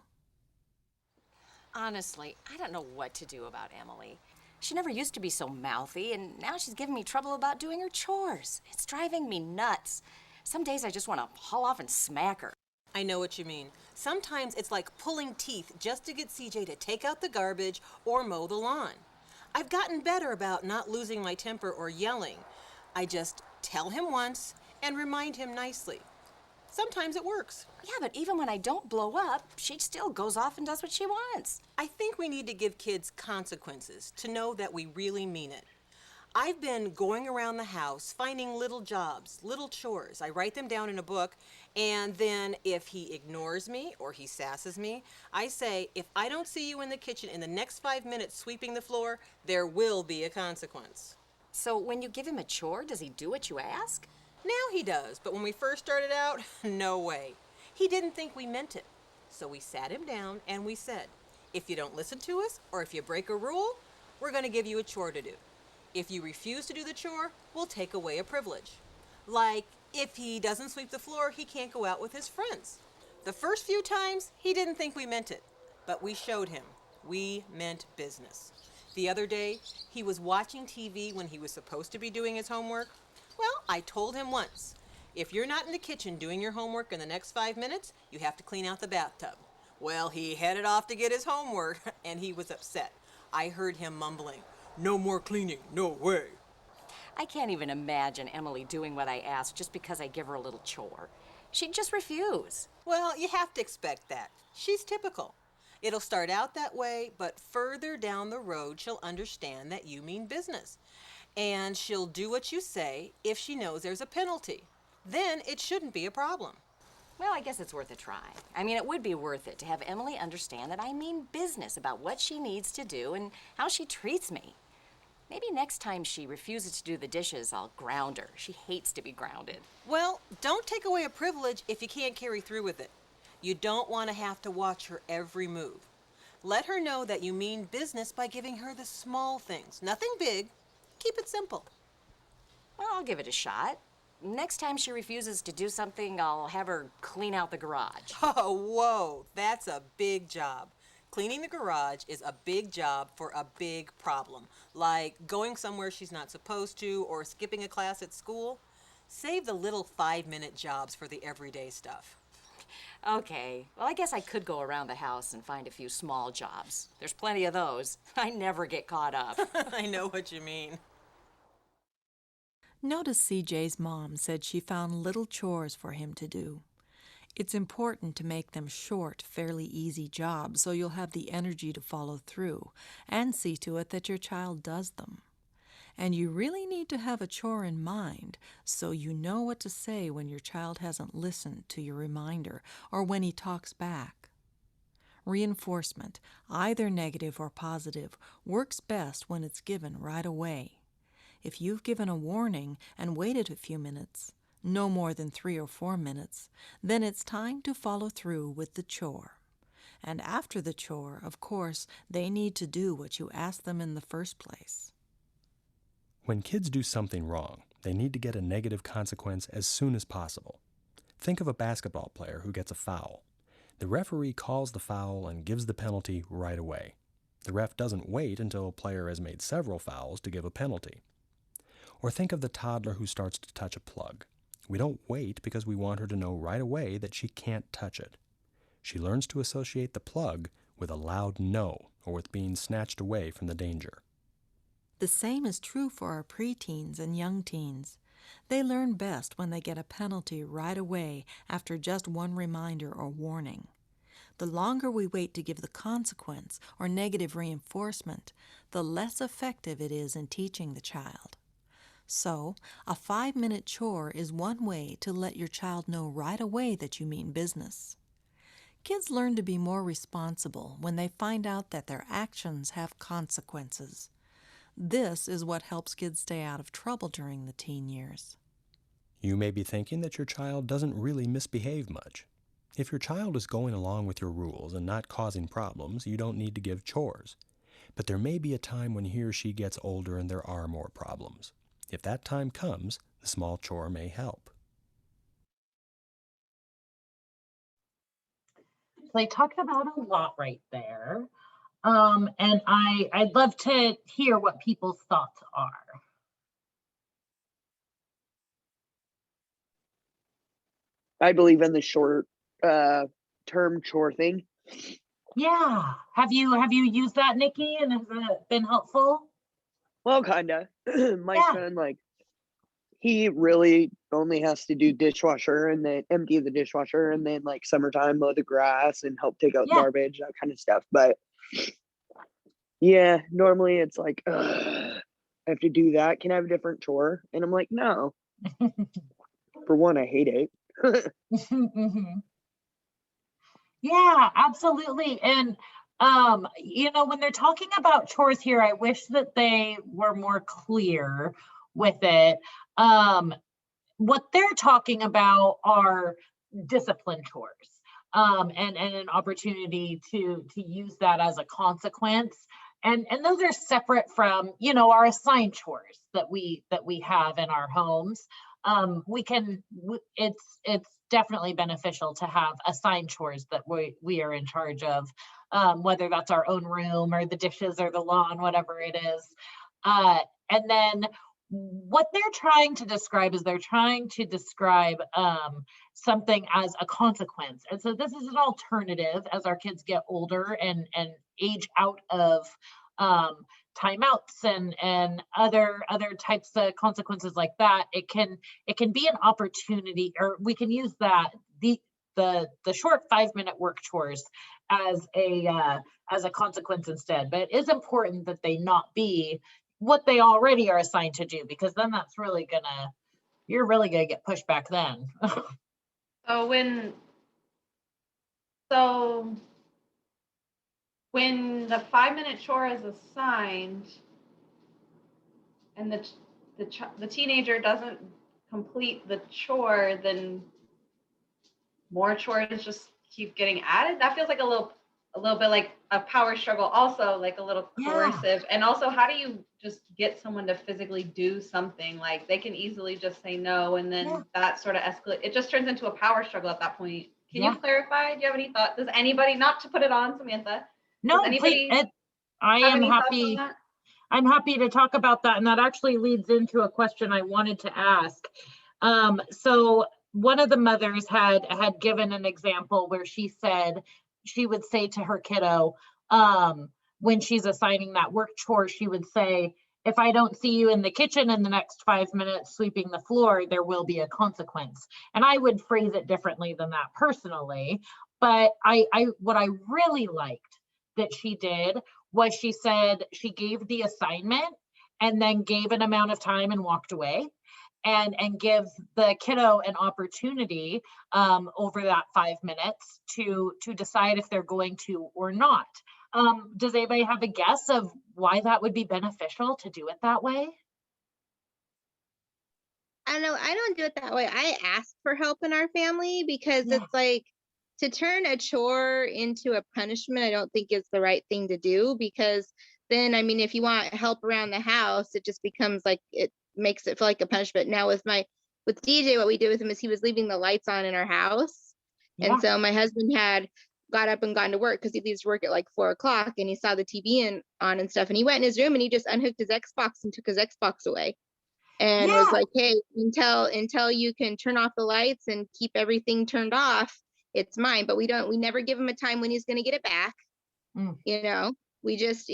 Honestly, I don't know what to do about Emily. She never used to be so mouthy, and now she's giving me trouble about doing her chores. It's driving me nuts. Some days I just want to haul off and smack her. I know what you mean. Sometimes it's like pulling teeth just to get CJ to take out the garbage or mow the lawn. I've gotten better about not losing my temper or yelling. I just tell him once and remind him nicely. Sometimes it works. Yeah, but even when I don't blow up, she still goes off and does what she wants. I think we need to give kids consequences to know that we really mean it. I've been going around the house finding little jobs, little chores. I write them down in a book, and then if he ignores me or he sasses me, I say, if I don't see you in the kitchen in the next 5 minutes sweeping the floor, there will be a consequence. So when you give him a chore, does he do what you ask? Now he does, but when we first started out, no way. He didn't think we meant it. So we sat him down and we said, if you don't listen to us or if you break a rule, we're going to give you a chore to do. If you refuse to do the chore, we'll take away a privilege. Like, if he doesn't sweep the floor, he can't go out with his friends. The first few times, he didn't think we meant it, but we showed him we meant business. The other day, he was watching TV when he was supposed to be doing his homework. Well, I told him once, if you're not in the kitchen doing your homework in the next 5 minutes, you have to clean out the bathtub. Well, he headed off to get his homework, and he was upset. I heard him mumbling, "No more cleaning, no way." I can't even imagine Emily doing what I ask just because I give her a little chore. She'd just refuse. Well, you have to expect that. She's typical. It'll start out that way, but further down the road, she'll understand that you mean business. And she'll do what you say if she knows there's a penalty. Then it shouldn't be a problem. Well, I guess it's worth a try. I mean, it would be worth it to have Emily understand that I mean business about what she needs to do and how she treats me. Maybe next time she refuses to do the dishes, I'll ground her. She hates to be grounded. Well, don't take away a privilege if you can't carry through with it. You don't want to have to watch her every move. Let her know that you mean business by giving her the small things. Nothing big. Keep it simple. Well, I'll give it a shot. Next time she refuses to do something, I'll have her clean out the garage. Oh, whoa, that's a big job. Cleaning the garage is a big job for a big problem, like going somewhere she's not supposed to or skipping a class at school. Save the little 5-minute jobs for the everyday stuff. Okay, well, I guess I could go around the house and find a few small jobs. There's plenty of those. I never get caught up. I know what you mean. Notice CJ's mom said she found little chores for him to do. It's important to make them short, fairly easy jobs so you'll have the energy to follow through and see to it that your child does them. And you really need to have a chore in mind so you know what to say when your child hasn't listened to your reminder or when he talks back. Reinforcement, either negative or positive, works best when it's given right away. If you've given a warning and waited a few minutes, no more than 3 or 4 minutes, then it's time to follow through with the chore. And after the chore, of course, they need to do what you asked them in the first place. When kids do something wrong, they need to get a negative consequence as soon as possible. Think of a basketball player who gets a foul. The referee calls the foul and gives the penalty right away. The ref doesn't wait until a player has made several fouls to give a penalty. Or think of the toddler who starts to touch a plug. We don't wait because we want her to know right away that she can't touch it. She learns to associate the plug with a loud no or with being snatched away from the danger. The same is true for our preteens and young teens. They learn best when they get a penalty right away after just one reminder or warning. The longer we wait to give the consequence or negative reinforcement, the less effective it is in teaching the child. So, a 5-minute chore is one way to let your child know right away that you mean business. Kids learn to be more responsible when they find out that their actions have consequences. This is what helps kids stay out of trouble during the teen years. You may be thinking that your child doesn't really misbehave much. If your child is going along with your rules and not causing problems, you don't need to give chores. But there may be a time when he or she gets older and there are more problems. If that time comes, the small chore may help. They talked about a lot right there. And I'd love to hear what people's thoughts are. I believe in the short term chore thing. Yeah. Have you used that, Nikki, and has it been helpful? Well, kinda. My Yeah. son, like, he really only has to do dishwasher and then empty the dishwasher and then like summertime mow the grass and help take out Yeah. garbage, that kind of stuff. But yeah, normally it's like, I have to do that. Can I have a different chore? And I'm like, no. For one, I hate it. Mhm. Yeah, absolutely. And you know, when they're talking about chores here, I wish that they were more clear with it. What they're talking about are discipline chores. And an opportunity to use that as a consequence. And those are separate from, you know, our assigned chores that we have in our homes. It's definitely beneficial to have assigned chores that we are in charge of, whether that's our own room or the dishes or the lawn, whatever it is. And then what they're trying to describe is they're trying to describe something as a consequence. And so this is an alternative as our kids get older and age out of timeouts and other types of consequences like that. It can be an opportunity, or we can use that the short 5-minute work chores as a consequence instead. But it is important that they not be what they already are assigned to do, because then you're really gonna get pushed back then. So when the 5-minute chore is assigned and the teenager doesn't complete the chore, then more chores just keep getting added. That feels like a little bit like a power struggle, also like a little coercive. Yeah. And also, how do you just get someone to physically do something? Like, they can easily just say no, and then that sort of escalate. It just turns into a power struggle at that point. Can you clarify? Do you have any thought? Does anybody, not to put it on Samantha? No, please. I am happy. I'm happy to talk about that, and that actually leads into a question I wanted to ask. So one of the mothers had given an example where she said she would say to her kiddo, when she's assigning that work chore, she would say, if I don't see you in the kitchen in the next 5 minutes sweeping the floor, there will be a consequence. And I would phrase it differently than that personally. But what I really liked that she did was she said she gave the assignment and then gave an amount of time and walked away. And give the kiddo an opportunity over that 5 minutes to decide if they're going to or not. Does anybody have a guess of why that would be beneficial to do it that way? I don't know. I don't do it that way. I ask for help in our family because it's like, to turn a chore into a punishment, I don't think is the right thing to do, because then, I mean, if you want help around the house, it just becomes like, it makes it feel like a punishment. Now with DJ, what we did with him is he was leaving the lights on in our house. And so my husband had got up and gone to work, because he leaves work at like 4 o'clock, and he saw the TV on and stuff. And he went in his room and he just unhooked his Xbox and took his Xbox away. And was like, hey, until you can turn off the lights and keep everything turned off, it's mine. But we never give him a time when he's going to get it back. You know, we just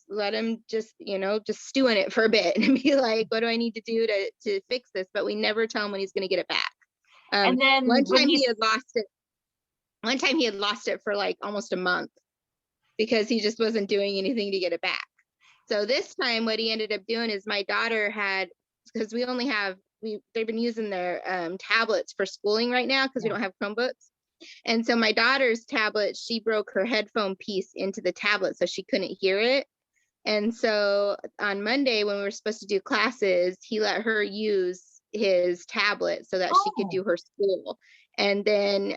let him just stew in it for a bit and be like, what do I need to do to fix this? But we never tell him when he's going to get it back. And then one time he had lost it. One time he had lost it for like almost a month because he just wasn't doing anything to get it back. So this time what he ended up doing is, my daughter had, because they've been using their tablets for schooling right now, because we don't have Chromebooks. And so my daughter's tablet, she broke her headphone piece into the tablet so she couldn't hear it. And so on Monday, when we were supposed to do classes, he let her use his tablet so that she could do her school. And then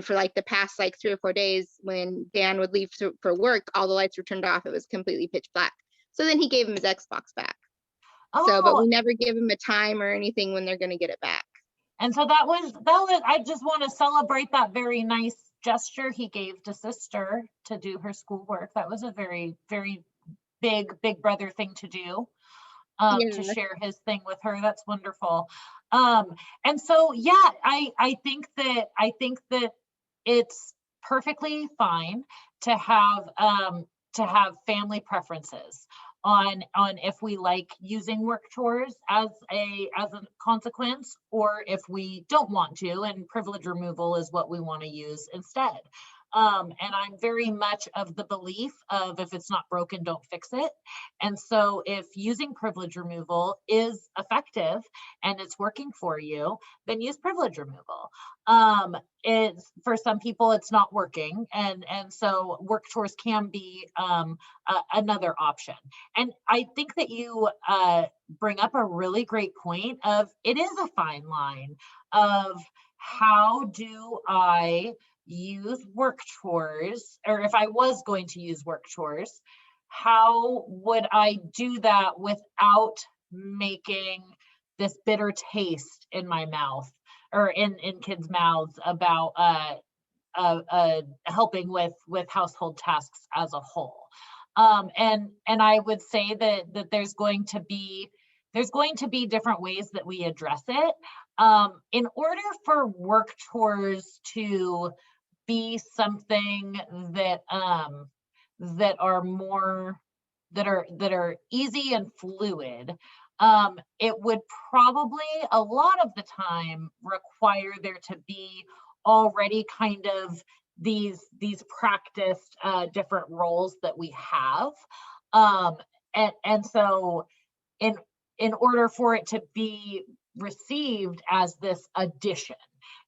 for like the past like 3 or 4 days, when Dan would leave for work, all the lights were turned off. It was completely pitch black. So then he gave him his Xbox back. So, but we never give him a time or anything when they're going to get it back. And so that was, I just want to celebrate that very nice gesture he gave to sister to do her schoolwork. That was a very, very big brother thing to do. to Yeah. share his thing with her. That's wonderful. And so, yeah, I think that it's perfectly fine to have family preferences on if we like using work chores as a consequence, or if we don't want to, and privilege removal is what we want to use instead. And I'm very much of the belief of, if it's not broken, don't fix it. And so if using privilege removal is effective and it's working for you, then use privilege removal. It's, for some people, it's not working. And so work chores can be another option. And I think that you bring up a really great point of, it is a fine line of, how do I use work chores, or if I was going to use work chores, how would I do that without making this bitter taste in my mouth, or in kids' mouths, about helping with household tasks as a whole. And I would say that there's going to be different ways that we address it. In order for work chores to be something that are more, that are easy and fluid, it would probably a lot of the time require there to be already kind of these practiced different roles that we have, and so in order for it to be received as this addition.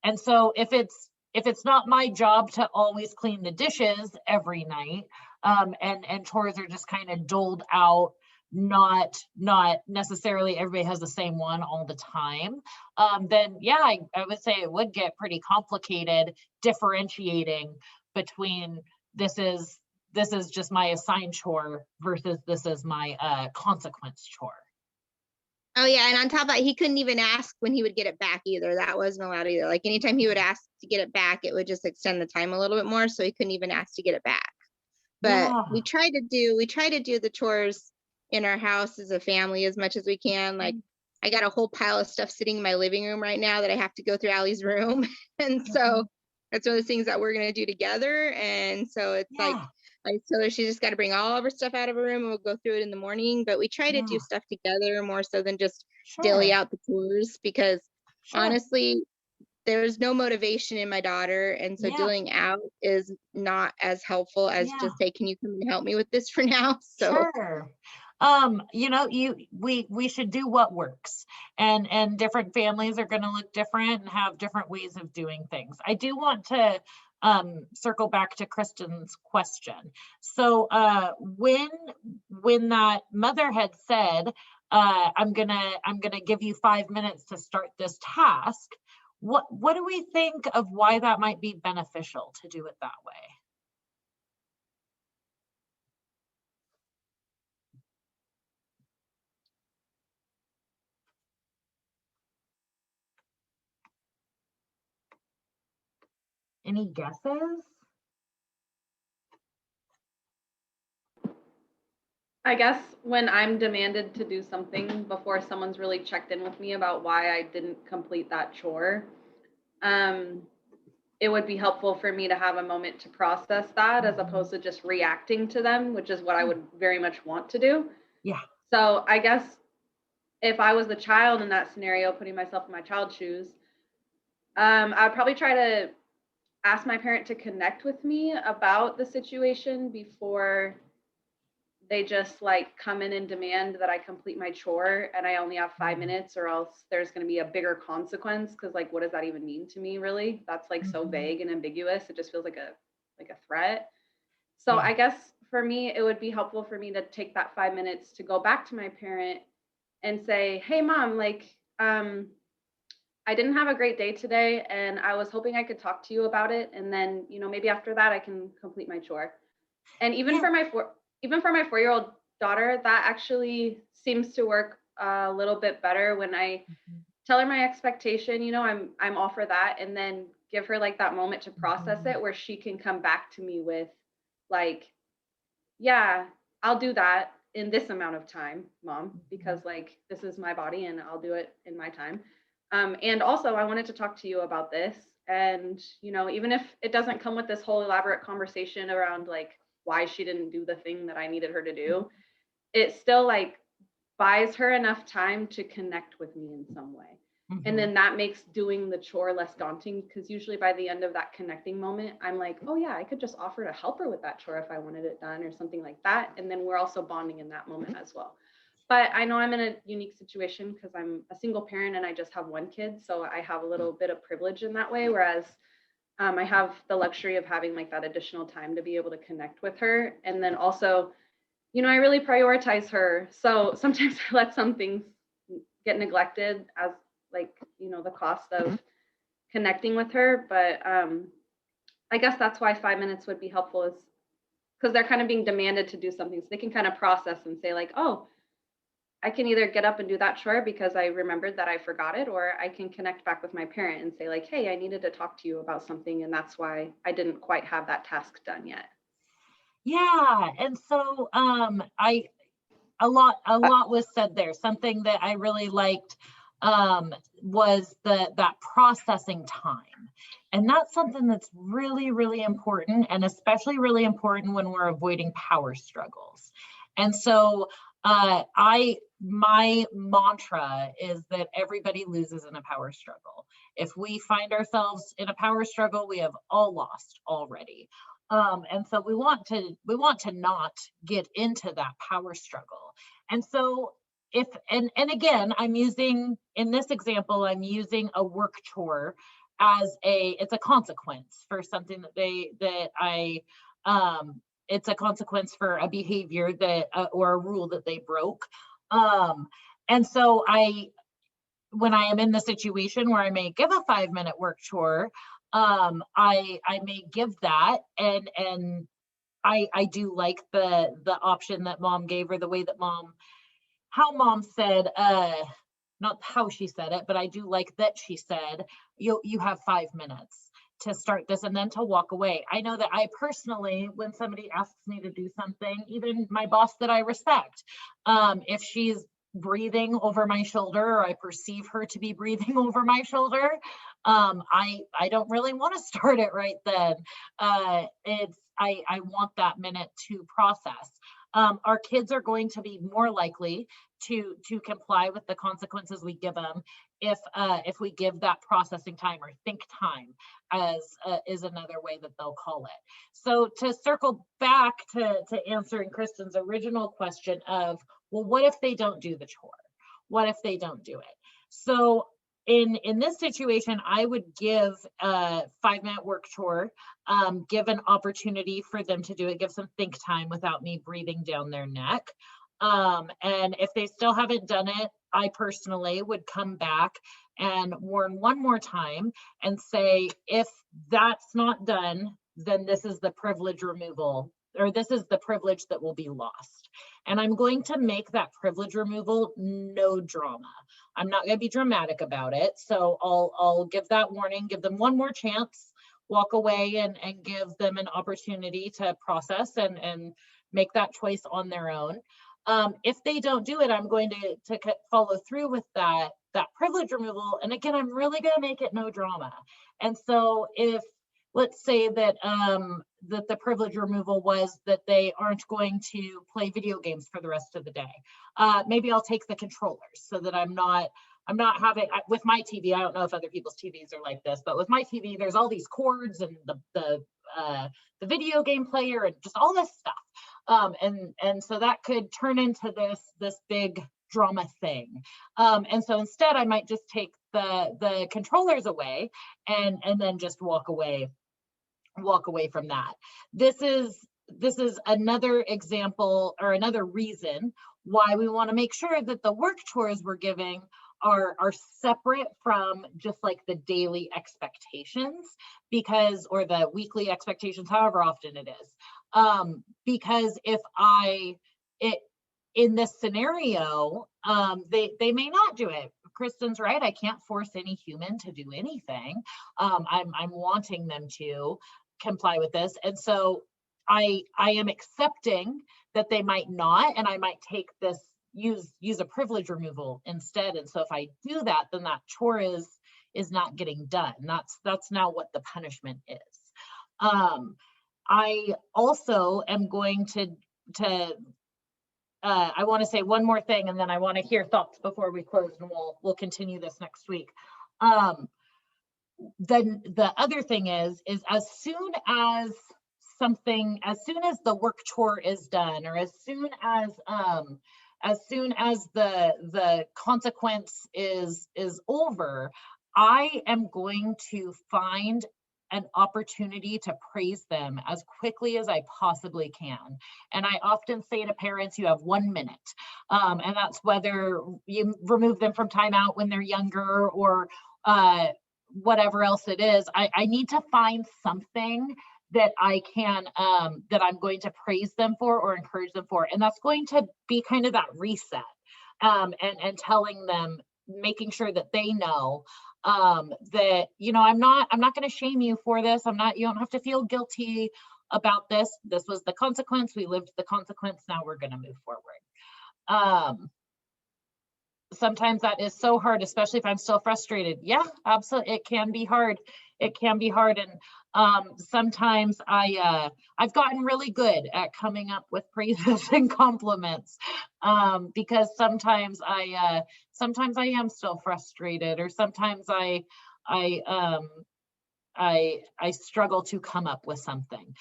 And so if it's not my job to always clean the dishes every night, and chores are just kind of doled out, not necessarily everybody has the same one all the time, then yeah, I would say it would get pretty complicated differentiating between this is just my assigned chore versus this is my consequence chore. Oh yeah, and on top of that, he couldn't even ask when he would get it back either. That wasn't allowed either. Like anytime he would ask to get it back, it would just extend the time a little bit more, so he couldn't even ask to get it back. But Yeah. we try to do the chores in our house as a family as much as we can. Like I got a whole pile of stuff sitting in my living room right now that I have to go through Allie's room. And so that's one of the things that we're gonna do together. And so it's like so she just got to bring all of her stuff out of her room, and we'll go through it in the morning. But we try to do stuff together more so than just dilly out the chores, because honestly, there's no motivation in my daughter, and so dealing out is not as helpful as just say, can you come and help me with this for now? So Sure. We should do what works, and different families are going to look different and have different ways of doing things. I do want to circle back to Kristen's question. So when that mother had said, I'm gonna give you 5 minutes to start this task, what do we think of why that might be beneficial to do it that way? Any guesses? I guess when I'm demanded to do something before someone's really checked in with me about why I didn't complete that chore, it would be helpful for me to have a moment to process that, as opposed to just reacting to them, which is what I would very much want to do. Yeah. So I guess if I was the child in that scenario, putting myself in my child's shoes, I'd probably try to ask my parent to connect with me about the situation before they just like come in and demand that I complete my chore and I only have 5 minutes, or else there's going to be a bigger consequence. Cause like, what does that even mean to me? Really? That's like so vague and ambiguous. It just feels like a threat. So I guess for me, it would be helpful for me to take that 5 minutes to go back to my parent and say, hey mom, like, I didn't have a great day today, and I was hoping I could talk to you about it. And then, maybe after that I can complete my chore. And even for my 4-year-old daughter, that actually seems to work a little bit better when I tell her my expectation, I'm all for that, and then give her like that moment to process it, where she can come back to me with like, yeah, I'll do that. in this amount of time, mom, because like this is my body and I'll do it in my time. And also I wanted to talk to you about this. And, you know, even if it doesn't come with this whole elaborate conversation around like why she didn't do the thing that I needed her to do, it still like buys her enough time to connect with me in some way. And then that makes doing the chore less daunting, because usually by the end of that connecting moment, I'm like, oh yeah, I could just offer to help her with that chore if I wanted it done or something like that. And then we're also bonding in that moment as well. But I know I'm in a unique situation because I'm a single parent and I just have one kid. So I have a little bit of privilege in that way. Whereas I have the luxury of having like that additional time to be able to connect with her. And then also, you know, I really prioritize her. So sometimes I let some things get neglected as like, you know, the cost of connecting with her. But I guess that's why 5 minutes would be helpful, is because they're kind of being demanded to do something. So they can kind of process and say like, oh, I can either get up and do that chore because I remembered that I forgot it, or I can connect back with my parent and say like, hey, I needed to talk to you about something. And that's why I didn't quite have that task done yet. Yeah. And so a lot was said there. Something that I really liked was that processing time. And that's something that's really, really important, and especially really important when we're avoiding power struggles. And so my mantra is that everybody loses in a power struggle. If we find ourselves in a power struggle, we have all lost already. And so we want to not get into that power struggle. And so and again, in this example, I'm using a work chore as it's a consequence for something it's a consequence for a behavior that or a rule that they broke. And so when I am in the situation where I may give a 5-minute work chore, I may give that, and I do like the option that mom gave, or the way that how mom said, not how she said it, but I do like that she said, you have 5 minutes to start this and then to walk away. I know that I personally, when somebody asks me to do something, even my boss that I respect, if she's breathing over my shoulder, or I perceive her to be breathing over my shoulder, I don't really want to start it right then. I want that minute to process. Our kids are going to be more likely to comply with the consequences we give them if we give that processing time, or think time, as is another way that they'll call it. So to circle back to answering Kristen's original question of, well, what if they don't do the chore? What if they don't do it? So in this situation, I would give a 5-minute work chore, give an opportunity for them to do it, give some think time without me breathing down their neck. And if they still haven't done it, I personally would come back and warn one more time and say, if that's not done, then this is the privilege removal, or this is the privilege that will be lost. And I'm going to make that privilege removal no drama. I'm not going to be dramatic about it. So I'll give that warning, give them one more chance, walk away, and give them an opportunity to process and make that choice on their own. If they don't do it, I'm going to follow through with that privilege removal. And again, I'm really going to make it no drama. And so if, let's say that that the privilege removal was that they aren't going to play video games for the rest of the day, maybe I'll take the controllers, so that I'm not having, with my TV, I don't know if other people's TVs are like this, but with my TV, there's all these cords and the video game player and just all this stuff. And so that could turn into this big drama thing. And so instead, I might just take the controllers away and then just walk away from that. This is another example, or another reason why we want to make sure that the work chores we're giving are separate from just like the daily expectations, or the weekly expectations, however often it is. Because in this scenario, they may not do it. Kristen's right. I can't force any human to do anything. I'm wanting them to comply with this. And so I am accepting that they might not, and I might take this, use a privilege removal instead. And so if I do that, then that chore is not getting done. That's now what the punishment is. I also am going to I want to say one more thing, and then I want to hear thoughts before we close, and we'll continue this next week. Then the other thing is as soon as the work chore is done, or as soon as the consequence is over, I am going to find an opportunity to praise them as quickly as I possibly can. And I often say to parents, you have 1 minute. And that's whether you remove them from timeout when they're younger, or whatever else it is. I need to find something that I can, that I'm going to praise them for or encourage them for. And that's going to be kind of that reset, and telling them, making sure that they know that, I'm not going to shame you for this. You don't have to feel guilty about this. This was the consequence. We lived the consequence. Now we're going to move forward. Sometimes that is so hard, especially if I'm still frustrated. Yeah, absolutely. It can be hard. It can be hard. And sometimes I've gotten really good at coming up with praises and compliments, because sometimes I am still frustrated, or sometimes I struggle to come up with something.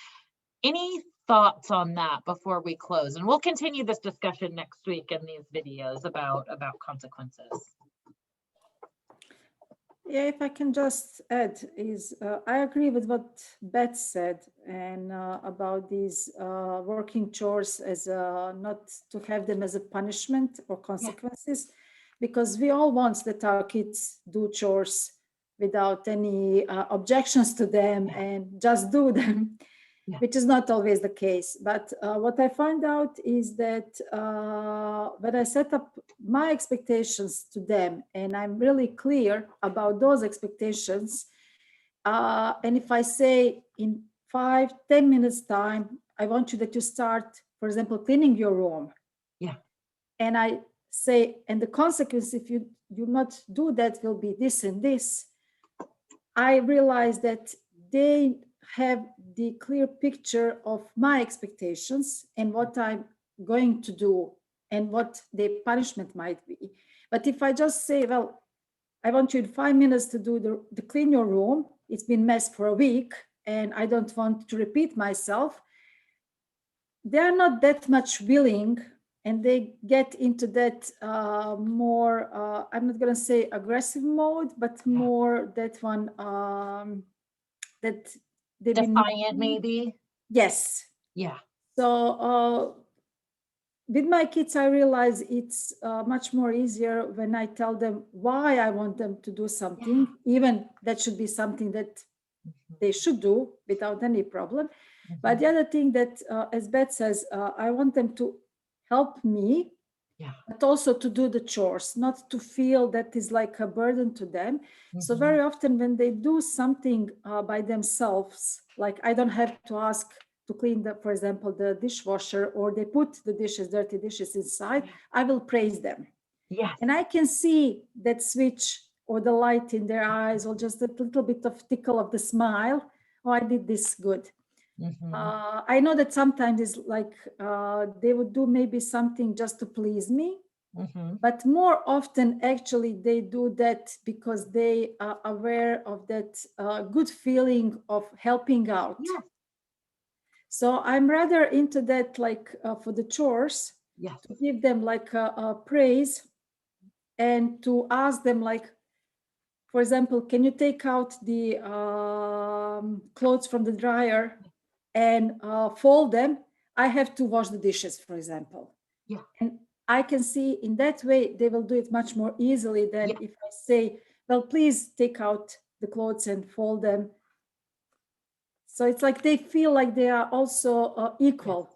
Any thoughts on that before we close? And we'll continue this discussion next week in these videos about consequences. Yeah, if I can just add is, I agree with what Beth said, and about these working chores as not to have them as a punishment or consequences, because we all want that our kids do chores without any objections to them and just do them, which is not always the case. But what I find out is that when I set up my expectations to them, and I'm really clear about those expectations, and if I say in 5-10 minutes time, I want you that you start, for example, cleaning your room. Yeah. And I say, and the consequence if you do not do that will be this and this. I realize that they have the clear picture of my expectations and what I'm going to do and what the punishment might be. But if I just say, well, I want you in 5 minutes to do the clean your room, it's been messed for a week and I don't want to repeat myself, they're not that much willing, and they get into that more, I'm not going to say aggressive mode, but more that one, that they've been defiant, maybe. Yes. Yeah. So with my kids, I realize it's much more easier when I tell them why I want them to do something, even that should be something that they should do without any problem. But the other thing that, as Beth says, I want them to help me, but also to do the chores, not to feel that is like a burden to them. So very often when they do something by themselves, like I don't have to ask to clean for example, the dishwasher, or they put the dirty dishes inside, I will praise them. Yeah. And I can see that switch or the light in their eyes, or just a little bit of tickle of the smile. Oh, I did this good. I know that sometimes it's like they would do maybe something just to please me, but more often actually they do that because they are aware of that good feeling of helping out. So I'm rather into that, like for the chores, to give them like a praise, and to ask them, like, for example, can you take out the clothes from the dryer and fold them? I have to wash the dishes, for example. Yeah. And I can see in that way they will do it much more easily than if I say, well, please take out the clothes and fold them. So it's like they feel like they are also equal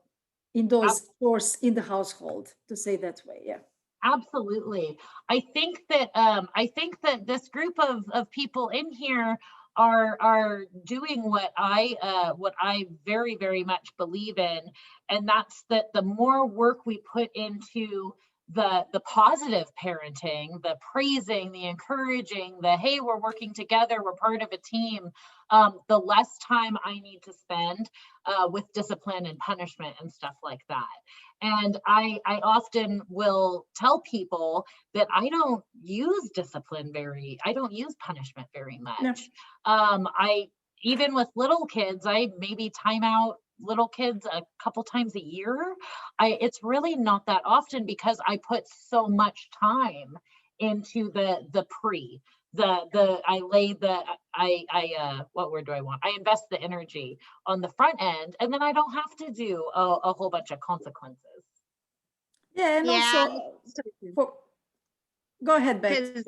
in those chores in the household, to say that way. Yeah. Absolutely. I think that this group of people in here are doing what I very, very much believe in, and that's that the more work we put into the positive parenting, the praising, the encouraging, the hey, we're working together, we're part of a team, the less time I need to spend with discipline and punishment and stuff like that. And I often will tell people that I don't use I don't use punishment very much. I, even with little kids, I maybe time out little kids a couple times a year. It's really not that often because I put so much time into the pre. What word do I want? I invest the energy on the front end, and then I don't have to do a whole bunch of consequences. Yeah, and go ahead, Beth.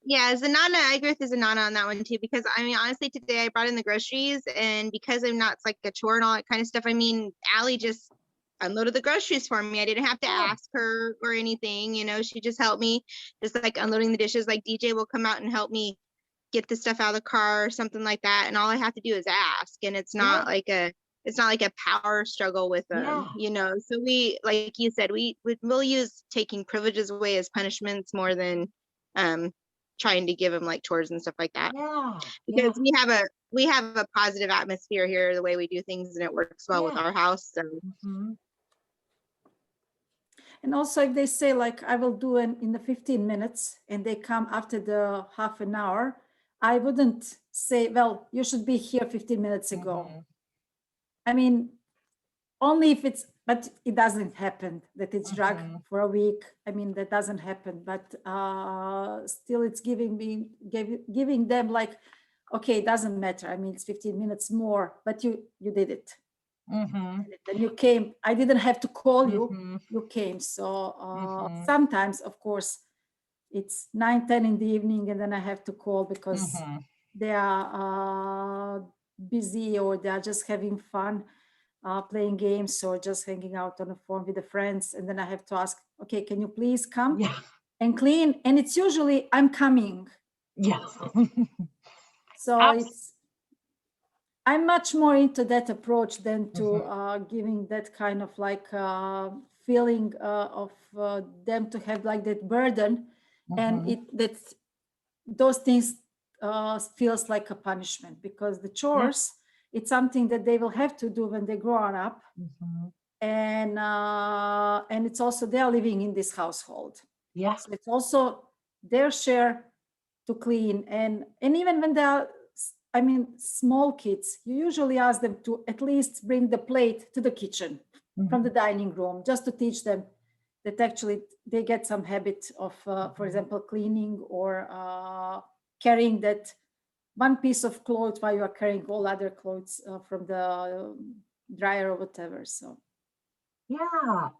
Yeah, Zanana, I agree with Zanana on that one too, because I mean, honestly, today I brought in the groceries, and because I'm not, it's like a chore and all that kind of stuff. I mean, Allie just unloaded the groceries for me. I didn't have to ask her or anything, you know, she just helped me, just like unloading the dishes. Like DJ will come out and help me get the stuff out of the car or something like that. And all I have to do is ask, and it's not like a power struggle with them, you know? So we, like you said, we'll use taking privileges away as punishments more than, trying to give them like chores and stuff like that. Because we have a positive atmosphere here, the way we do things, and it works well with our house. So. And also if they say like, I will do it in the 15 minutes and they come after the half an hour, I wouldn't say, well, you should be here 15 minutes ago. I mean, only if it's, but it doesn't happen that it's drug for a week. I mean, that doesn't happen, but still it's giving them like, okay, it doesn't matter. I mean, it's 15 minutes more, but you did it. Then you came. I didn't have to call you. You came. So sometimes, of course, it's 9, 10 in the evening, and then I have to call because they are busy or they are just having fun. Playing games or just hanging out on the phone with the friends, and then I have to ask, okay, can you please come and clean? And it's usually I'm coming. So I'm much more into that approach than to giving that kind of like feeling of them to have like that burden, and those things feels like a punishment, because the chores. It's something that they will have to do when they grow up, and it's also they're living in this household. So it's also their share to clean, and even when they are, I mean, small kids, you usually ask them to at least bring the plate to the kitchen from the dining room, just to teach them that actually they get some habit of, for example, cleaning or carrying that one piece of clothes while you are carrying all other clothes from the dryer or whatever. So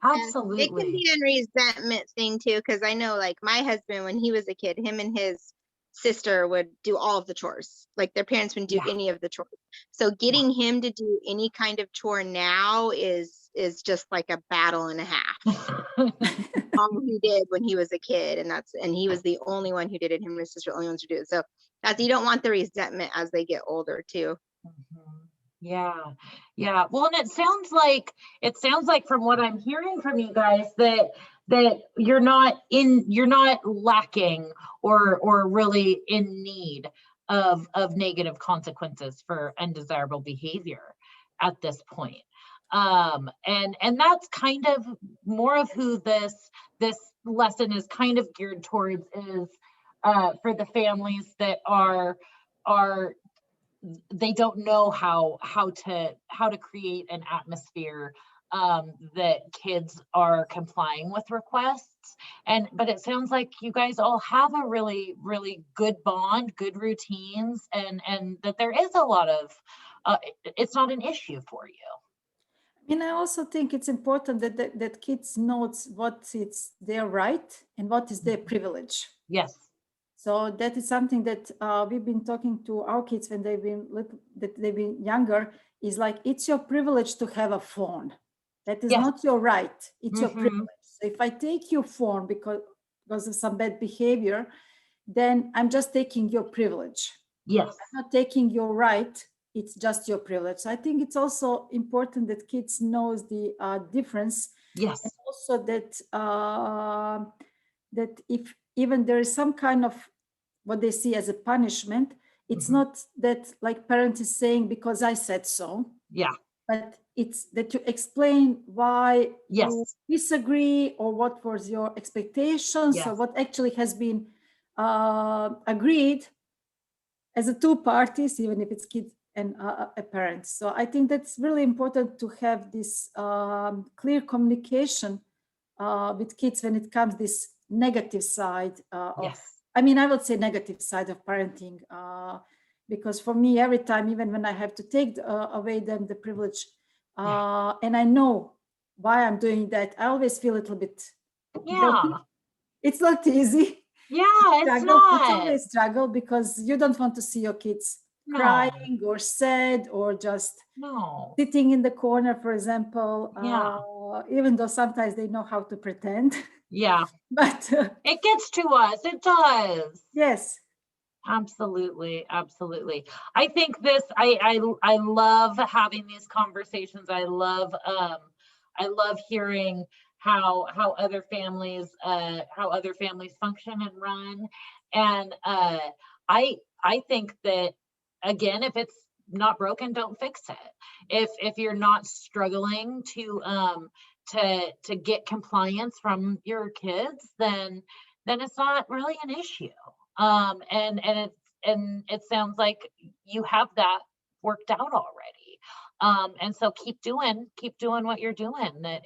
absolutely. It can be a resentment thing too, because I know like my husband, when he was a kid, him and his sister would do all of the chores. Like their parents wouldn't do any of the chores. So getting him to do any kind of chore now is just like a battle and a half. All he did when he was a kid, and he was the only one who did it. Him and his sister were the only ones who did it. So that's, you don't want the resentment as they get older too. Well, and it sounds like from what I'm hearing from you guys that you're not lacking or really in need of negative consequences for undesirable behavior at this point. And that's kind of more of who this lesson is kind of geared towards, is for the families that are they don't know how to create an atmosphere that kids are complying with requests. But it sounds like you guys all have a really, really good bond, good routines, and that there is a lot of it's not an issue for you. And I also think it's important that kids know what is their right and what is their privilege. So that is something that we've been talking to our kids when they've been younger, is like, it's your privilege to have a phone. That is not your right, it's your privilege. So if I take your phone because of some bad behavior, then I'm just taking your privilege. Yes. I'm not taking your right, it's just your privilege. So I think it's also important that kids knows the difference. Yes. And also that that if even there is some kind of what they see as a punishment, it's not that like parent is saying because I said so. Yeah. But it's that you explain why Yes. you disagree or what was your expectations. So Yes. what actually has been agreed as a two parties, even if it's kids and a parent. So I think that's really important to have this clear communication with kids when it comes this negative side of, I mean, I would say negative side of parenting, because for me, every time, even when I have to take away them the privilege, and I know why I'm doing that, I always feel a little bit guilty. It's not easy. Yeah, it's Struggle. It's not. always struggle because you don't want to see your kids No. crying or sad or just sitting in the corner, for example. Even though sometimes they know how to pretend. Yeah. But it gets to us. It does. Yes. Absolutely. Absolutely. I think this, I love having these conversations. I love hearing how other families function and run. And I think that, again, if it's not broken, don't fix it. If you're not struggling to get compliance from your kids, then it's not really an issue. And it sounds like you have that worked out already. And so keep doing what you're doing that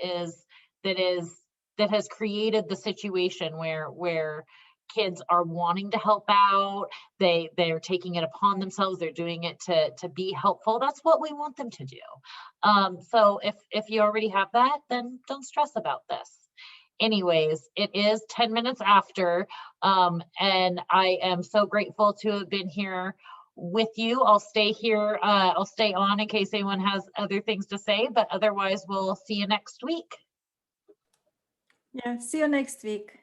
has created the situation where kids are wanting to help out. They're taking it upon themselves. They're doing it to be helpful. That's what we want them to do. So if you already have that, then don't stress about this. Anyways, it is 10 minutes after, and I am so grateful to have been here with you. I'll stay here. I'll stay on in case anyone has other things to say, but otherwise we'll see you next week. Yeah, see you next week.